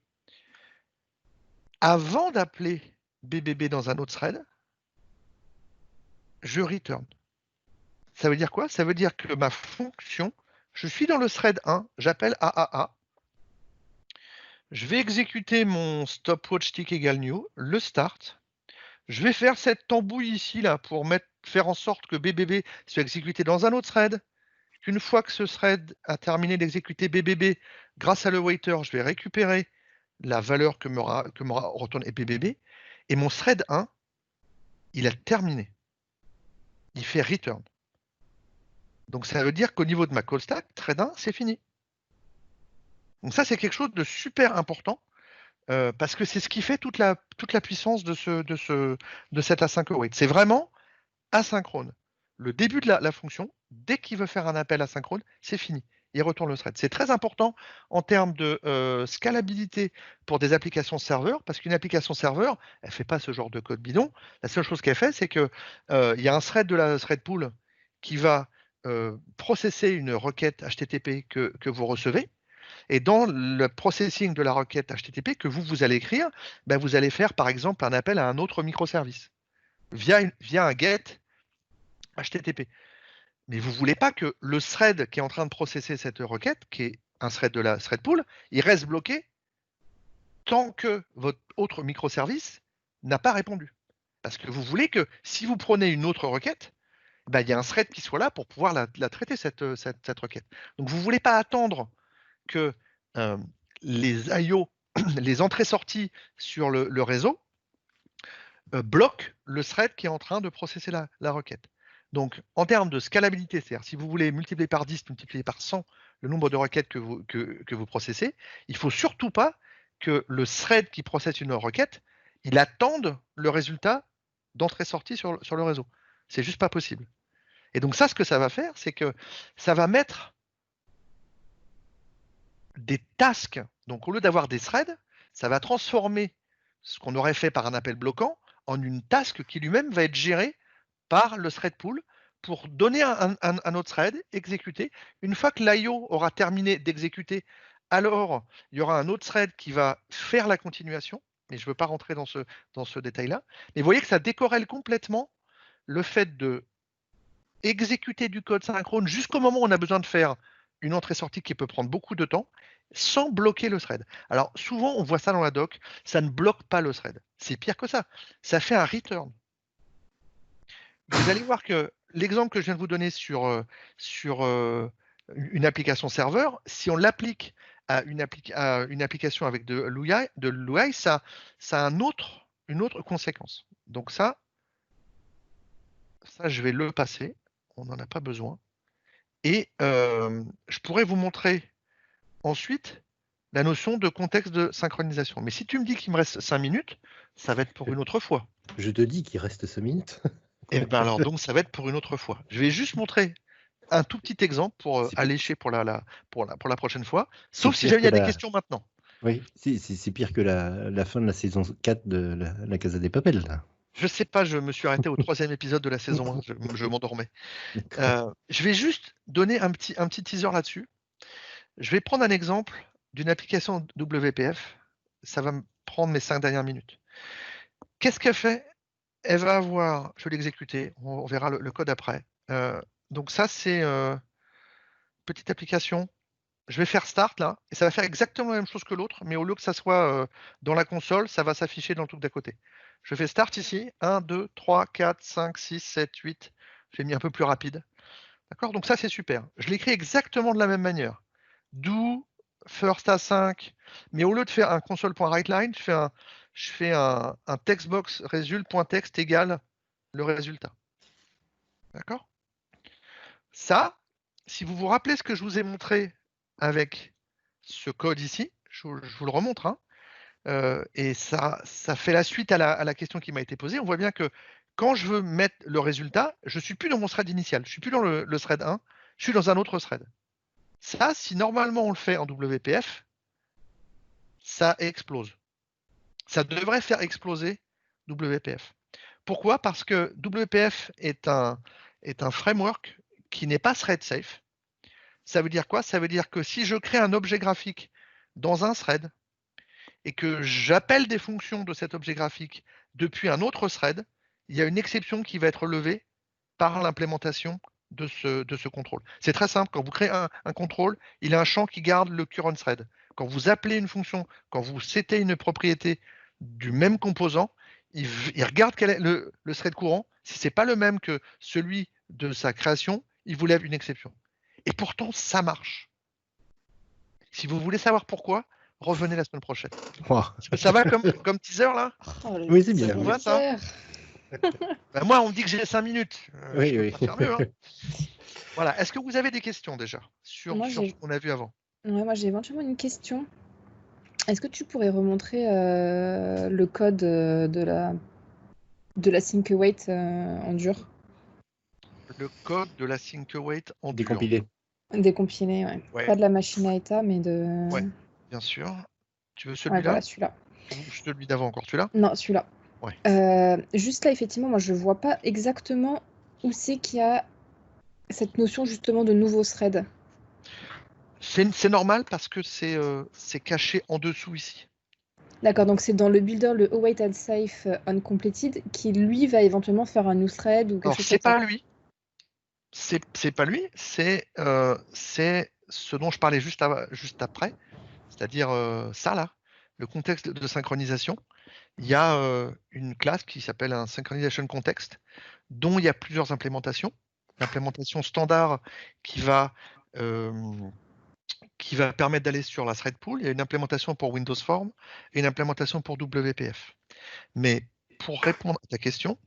avant d'appeler BBB dans un autre thread, je return. Ça veut dire quoi? Ça veut dire que ma fonction, je suis dans le thread 1, j'appelle AAA, je vais exécuter mon stopwatch tick égale new, le start, je vais faire cette tambouille ici là pour faire en sorte que BBB soit exécuté dans un autre thread. Une fois que ce thread a terminé d'exécuter BBB, grâce à le waiter, je vais récupérer la valeur que m'aura retourné BBB, et mon thread 1, il a terminé. Il fait return. Donc ça veut dire qu'au niveau de ma call stack, thread 1, c'est fini. Donc ça, c'est quelque chose de super important, parce que c'est ce qui fait toute la puissance de cet async await. C'est vraiment asynchrone. Le début de la fonction, dès qu'il veut faire un appel asynchrone, c'est fini. Il retourne le thread. C'est très important en termes de scalabilité pour des applications serveurs, parce qu'une application serveur, elle ne fait pas ce genre de code bidon. La seule chose qu'elle fait, c'est qu'il y a un thread de la thread pool qui va processer une requête HTTP que vous recevez. Et dans le processing de la requête HTTP que vous allez écrire, ben vous allez faire par exemple un appel à un autre microservice via un get HTTP. Mais vous ne voulez pas que le thread qui est en train de processer cette requête, qui est un thread de la thread pool, il reste bloqué tant que votre autre microservice n'a pas répondu. Parce que vous voulez que si vous prenez une autre requête, ben, il y a un thread qui soit là pour pouvoir la traiter, cette requête. Donc vous ne voulez pas attendre que les I/O, les entrées-sorties sur le réseau, bloquent le thread qui est en train de processer la requête. Donc, en termes de scalabilité, c'est-à-dire si vous voulez multiplier par 10, multiplier par 100 le nombre de requêtes que vous processez, il ne faut surtout pas que le thread qui processe une requête, il attende le résultat d'entrée-sortie sur le réseau. C'est juste pas possible. Et donc ça, ce que ça va faire, c'est que ça va mettre des tasks. Donc, au lieu d'avoir des threads, ça va transformer ce qu'on aurait fait par un appel bloquant en une task qui lui-même va être gérée par le thread pool pour donner un autre thread, exécuter. Une fois que l'IO aura terminé d'exécuter, alors il y aura un autre thread qui va faire la continuation, mais je ne veux pas rentrer dans ce détail-là. Mais vous voyez que ça décorrèle complètement le fait de exécuter du code synchrone jusqu'au moment où on a besoin de faire une entrée-sortie qui peut prendre beaucoup de temps, sans bloquer le thread. Alors souvent, on voit ça dans la doc, ça ne bloque pas le thread. C'est pire que ça. Ça fait un return. Vous allez voir que l'exemple que je viens de vous donner sur une application serveur, si on l'applique à une application avec de l'UI, ça a une autre conséquence. Donc ça, je vais le passer. On n'en a pas besoin. Et je pourrais vous montrer ensuite la notion de contexte de synchronisation. Mais si tu me dis qu'il me reste 5 minutes, ça va être pour une autre fois. Je te dis qu'il reste 5 minutes. Et ben alors, donc, ça va être pour une autre fois. Je vais juste montrer un tout petit exemple pour allécher pour la prochaine fois, sauf si jamais il y a des questions maintenant. Oui, c'est pire que la fin de la saison 4 de la Casa des Papel, là. Je sais pas, je me suis arrêté au 3e épisode de la saison 1, je m'endormais. Je vais juste donner un petit teaser là-dessus. Je vais prendre un exemple d'une application WPF. Ça va me prendre mes 5 dernières minutes. Qu'est-ce qu'elle fait? Elle va avoir, je vais l'exécuter, on verra le code après. Donc ça, c'est petite application. Je vais faire Start là, et ça va faire exactement la même chose que l'autre, mais au lieu que ça soit dans la console, ça va s'afficher dans le truc d'à côté. Je fais Start ici, 1, 2, 3, 4, 5, 6, 7, 8. J'ai mis un peu plus rapide. D'accord? Donc ça, c'est super. Je l'écris exactement de la même manière. Do, first async, mais au lieu de faire un console.writeLine, je fais un textbox result.text égale le résultat. D'accord? Ça, si vous vous rappelez ce que je vous ai montré avec ce code ici, je vous le remontre, hein, et ça fait la suite à la question qui m'a été posée. On voit bien que quand je veux mettre le résultat, je ne suis plus dans mon thread initial, je ne suis plus dans le thread 1, je suis dans un autre thread. Ça, si normalement on le fait en WPF, ça explose. Ça devrait faire exploser WPF. Pourquoi? Parce que WPF est un framework qui n'est pas thread safe. Ça veut dire quoi? Ça veut dire que si je crée un objet graphique dans un thread et que j'appelle des fonctions de cet objet graphique depuis un autre thread, il y a une exception qui va être levée par l'implémentation de ce contrôle. C'est très simple. Quand vous créez un contrôle, il a un champ qui garde le current thread. Quand vous appelez une fonction, quand vous setez une propriété du même composant, il regarde quel est le thread courant. Si ce n'est pas le même que celui de sa création, il vous lève une exception. Et pourtant, ça marche. Si vous voulez savoir pourquoi, revenez la semaine prochaine. Wow. Ça va comme teaser là? Oui, c'est bien. Ça vous va, ça? Ben moi, on me dit que j'ai 5 minutes. Oui, oui. Faire mieux, hein. Voilà. Est-ce que vous avez des questions déjà sur ce qu'on a vu avant? Ouais, moi j'ai éventuellement une question. Est-ce que tu pourrais remontrer le code de la sync await en dur? Le code de la sync await en dur. Décompilé. Décompilé, ouais. Ouais. Pas de la machine à état, mais de... Ouais, bien sûr. Tu veux Ouais, celui-là? voilà, celui-là. Ou celui d'avant encore, celui-là? Non, celui-là. Ouais. Juste là, effectivement, moi je vois pas exactement où c'est qu'il y a cette notion justement de nouveau thread. C'est normal parce que c'est caché en dessous ici. D'accord, donc c'est dans le builder, le await and safe uncompleted, qui lui va éventuellement faire un new thread ou quelque Alors, chose c'est comme ça. pas lui. C'est pas lui, c'est ce dont je parlais juste après, c'est-à-dire ça là, le contexte de synchronisation. Il y a une classe qui s'appelle un synchronization context, dont il y a plusieurs implémentations. L'implémentation standard qui va permettre d'aller sur la thread pool. Il y a une implémentation pour Windows Form et une implémentation pour WPF. Mais pour répondre à ta question,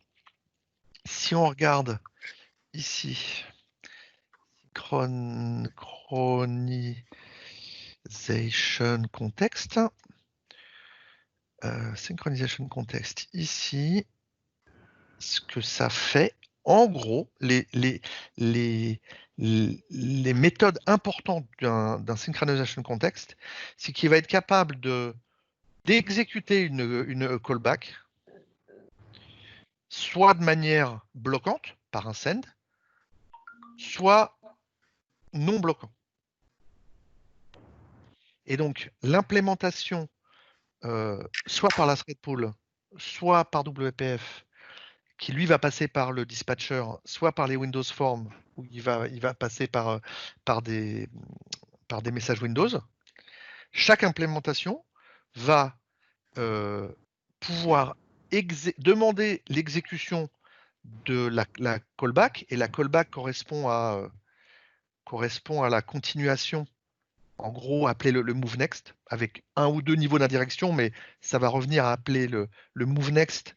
si on regarde ici, synchronization context, ici, ce que ça fait, en gros, les méthodes importantes d'un synchronization context, c'est qu'il va être capable d'exécuter une callback, soit de manière bloquante, par un send, soit non bloquant. Et donc, l'implémentation, soit par la thread pool, soit par WPF, qui lui va passer par le dispatcher, soit par les Windows Form, où il va passer par des messages Windows. Chaque implémentation va pouvoir demander l'exécution de la callback, et la callback correspond à la continuation, en gros appeler le move next, avec un ou deux niveaux d'indirection, mais ça va revenir à appeler le move next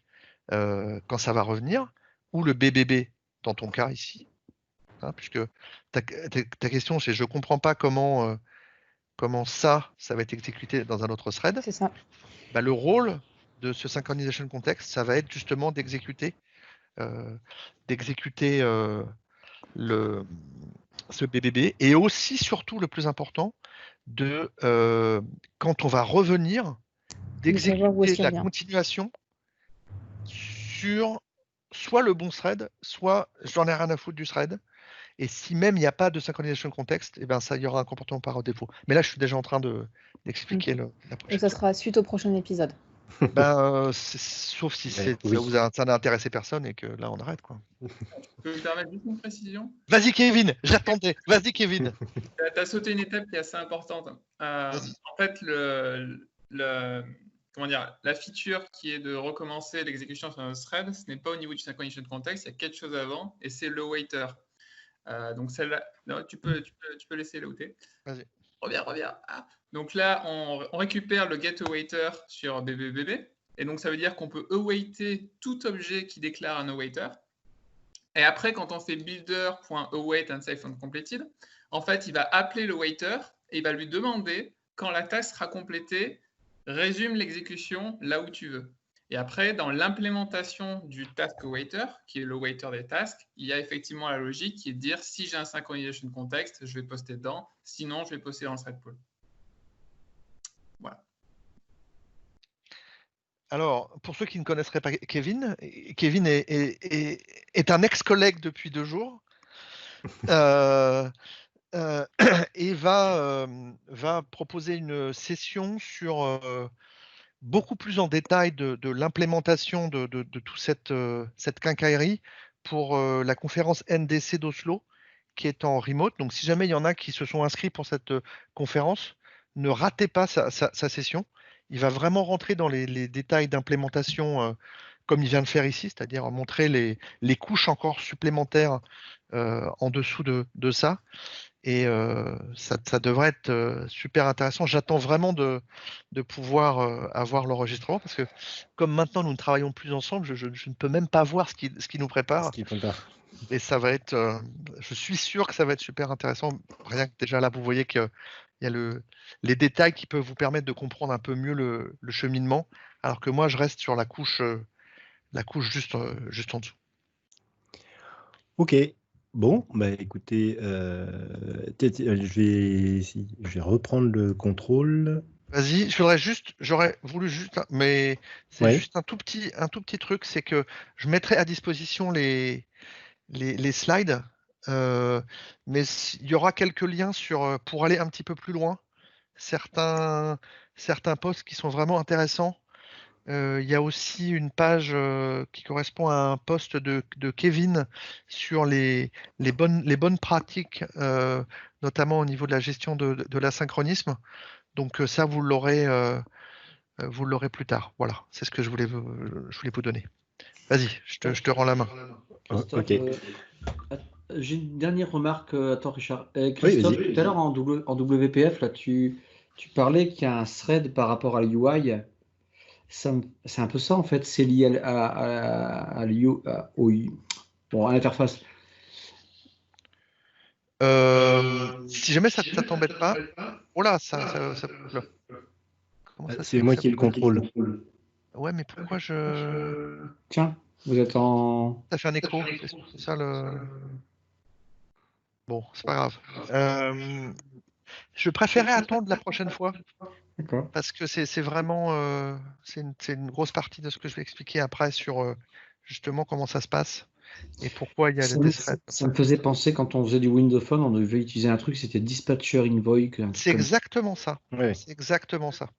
quand ça va revenir, ou le BBB dans ton cas ici, hein, puisque ta question c'est je comprends pas comment ça va être exécuté dans un autre thread. C'est ça. Bah, le rôle de ce synchronization context, ça va être justement d'exécuter ce BBB, et aussi surtout le plus important, quand on va revenir, d'exécuter la continuation sur soit le bon thread, soit j'en ai rien à foutre du thread. Et si même il n'y a pas de synchronisation context, eh ben ça, il y aura un comportement par défaut. Mais là, je suis déjà en train d'expliquer la prochaine. Et ça sera suite au prochain épisode. Ben, sauf si ça n'a intéressé personne et que là, on arrête, quoi. Je peux me permettre juste une précision? Vas-y, Kevin, j'attendais. Vas-y, Kevin. Tu as sauté une étape qui est assez importante. En fait, comment dire, la feature qui est de recommencer l'exécution sur un thread, ce n'est pas au niveau du synchronization context, il y a quelque chose avant, et c'est le waiter. Donc celle-là, tu peux laisser là où tu es. Vas-y. Reviens. Ah. Donc là, on récupère le getAwaiter sur BBBB, et donc ça veut dire qu'on peut awaiter tout objet qui déclare un awaiter. Et après, quand on fait builder.await and safe uncompleted, en fait, il va appeler le waiter et il va lui demander, quand la tâche sera complétée, résume l'exécution là où tu veux. Et après, dans l'implémentation du task waiter, qui est le waiter des tasks, il y a effectivement la logique qui est de dire si j'ai un synchronization context, je vais poster dedans, sinon je vais poster dans le thread pool. Voilà. Alors, pour ceux qui ne connaisseraient pas Kevin, Kevin est un ex-collègue depuis 2 jours et va proposer une session sur beaucoup plus en détail de l'implémentation de toute cette quincaillerie pour la conférence NDC d'Oslo qui est en remote. Donc, si jamais il y en a qui se sont inscrits pour cette conférence, ne ratez pas sa session. Il va vraiment rentrer dans les détails d'implémentation comme il vient de faire ici, c'est-à-dire montrer les couches encore supplémentaires en dessous de ça. Et ça devrait être super intéressant. J'attends vraiment de pouvoir avoir l'enregistrement parce que comme maintenant nous ne travaillons plus ensemble, je ne peux même pas voir ce qui nous prépare. Et ça va être, je suis sûr que ça va être super intéressant. Rien que déjà là, vous voyez qu'il y a les détails qui peuvent vous permettre de comprendre un peu mieux le cheminement, alors que moi je reste sur la couche juste en dessous. Ok. Bon, bah écoutez, je vais reprendre le contrôle. Vas-y, j'aurais voulu juste, mais c'est juste un tout petit truc, c'est que je mettrai à disposition les slides, mais il y aura quelques liens pour aller un petit peu plus loin, certains posts qui sont vraiment intéressants. Il y a aussi une page qui correspond à un post de Kevin sur les bonnes pratiques, notamment au niveau de la gestion de l'asynchronisme. Donc ça, vous l'aurez plus tard. Voilà, c'est ce que je voulais vous donner. Vas-y, je te rends la main. Ok. J'ai une dernière remarque. Attends, Richard. Christophe, tout à l'heure en WPF, là, tu parlais qu'il y a un thread par rapport à l'UI. C'est un peu ça en fait, c'est lié à l'interface. Si jamais ça t'embête pas, oh là, ça c'est moi qui le contrôle. Ouais, mais pourquoi je... Tiens, vous êtes en... Ça fait un écho, c'est ça le... Bon, c'est pas grave. Je préférais attendre la prochaine fois. D'accord. Parce que c'est vraiment c'est une grosse partie de ce que je vais expliquer après sur justement comment ça se passe et pourquoi il y a des threads. Ça me faisait penser quand on faisait du Windows Phone, on devait utiliser un truc, c'était Dispatcher Envoy. C'est exactement ça. Ouais. C'est exactement ça.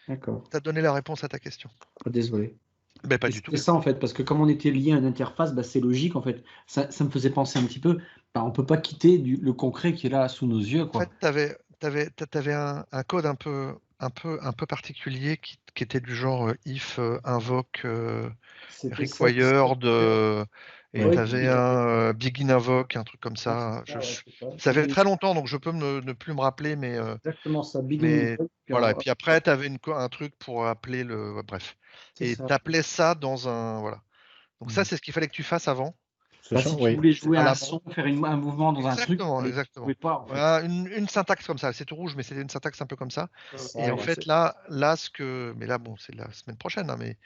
D'accord. Tu as donné la réponse à ta question. Désolé. Ben, pas du tout. C'est ça en fait, parce que comme on était lié à une interface, c'est logique en fait. Ça me faisait penser un petit peu, on peut pas quitter le concret qui est là sous nos yeux. Quoi. En fait, tu avais un code un peu particulier qui était du genre if invoke required et tu avais un begin invoke, un truc comme ça. Ça fait très longtemps donc je peux ne plus me rappeler, mais exactement ça. Voilà, et puis après tu avais un truc pour appeler bref. Et tu appelais ça dans un voilà. Donc ça c'est ce qu'il fallait que tu fasses avant. Si tu voulais jouer un son, faire un mouvement dans un truc, exactement. pas, en fait. Voilà, une syntaxe comme ça, c'est tout rouge, mais c'était une syntaxe un peu comme ça. Et en fait, là, mais là, bon, c'est la semaine prochaine, hein, mais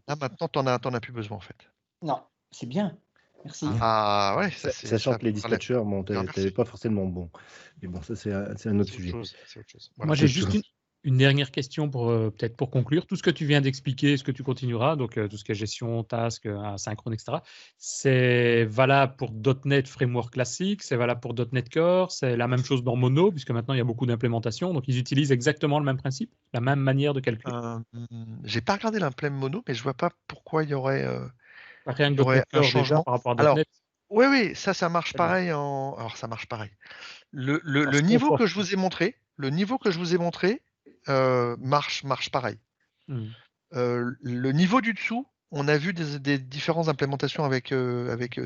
là, maintenant, t'en as plus besoin, en fait. Non, c'est bien. Merci. Ah ouais, sachant que les dispatchers, bon, t'avais pas forcément bon. Mais bon, ça, c'est un autre sujet. Voilà. Moi, j'ai juste une dernière question peut-être pour conclure. Tout ce que tu viens d'expliquer, ce que tu continueras, donc tout ce qui est gestion, task, asynchrone, etc., c'est valable pour .NET Framework classique, c'est valable pour .NET Core, c'est la même chose dans Mono, puisque maintenant il y a beaucoup d'implémentations, donc ils utilisent exactement le même principe, la même manière de calculer. J'ai pas regardé l'implément Mono, mais je vois pas pourquoi il y aurait, rien que .NET Core déjà par rapport à .NET. Oui, ça marche pareil. Alors ça marche pareil. Le niveau que je vous ai montré, marche pareil. Le niveau du dessous, on a vu des différentes implémentations avec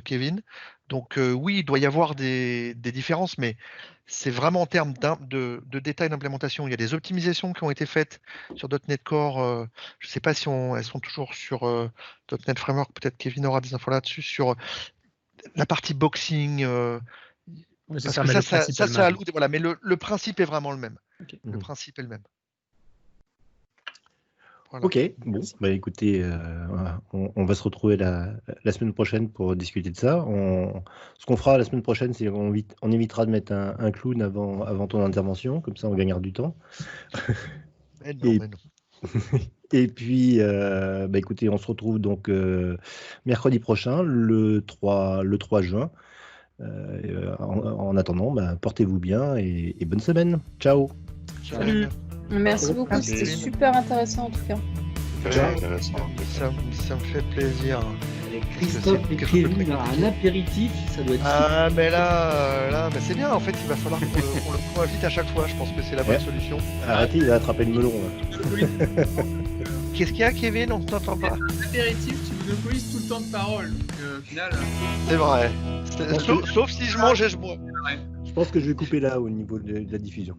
Kevin. Donc oui, il doit y avoir des différences, mais c'est vraiment en termes de détails d'implémentation. Il y a des optimisations qui ont été faites sur .NET Core. Je ne sais pas si elles sont toujours sur .NET Framework. Peut-être Kevin aura des infos là-dessus sur la partie boxing. Ça alloue, voilà, mais le principe est vraiment le même. Okay. Le principe est le même. Voilà. Ok, bon, bah écoutez, on va se retrouver la semaine prochaine pour discuter de ça. Ce qu'on fera la semaine prochaine, c'est on évitera de mettre un clown avant ton intervention, comme ça on gagnera du temps. Mais non. Et puis, bah écoutez, on se retrouve donc mercredi prochain, le 3 juin. En attendant, bah, portez-vous bien et bonne semaine. Ciao. Salut. Merci beaucoup, c'était super intéressant en tout cas. Ça me fait plaisir. Et Christophe et Kevin dans un apéritif, ça doit être. Ah, mais là, mais c'est bien. En fait, il va falloir qu'on le invite à chaque fois. Je pense que c'est la bonne solution. Arrêtez, il va attraper le melon. Là. Qu'est-ce qu'il y a, Kevin? On ne t'entend pas. Un apéritif, tu monopolises tout le temps de parole. Donc, au final. C'est vrai. Sauf si je mange et je bois. Je pense que je vais couper là au niveau de la diffusion.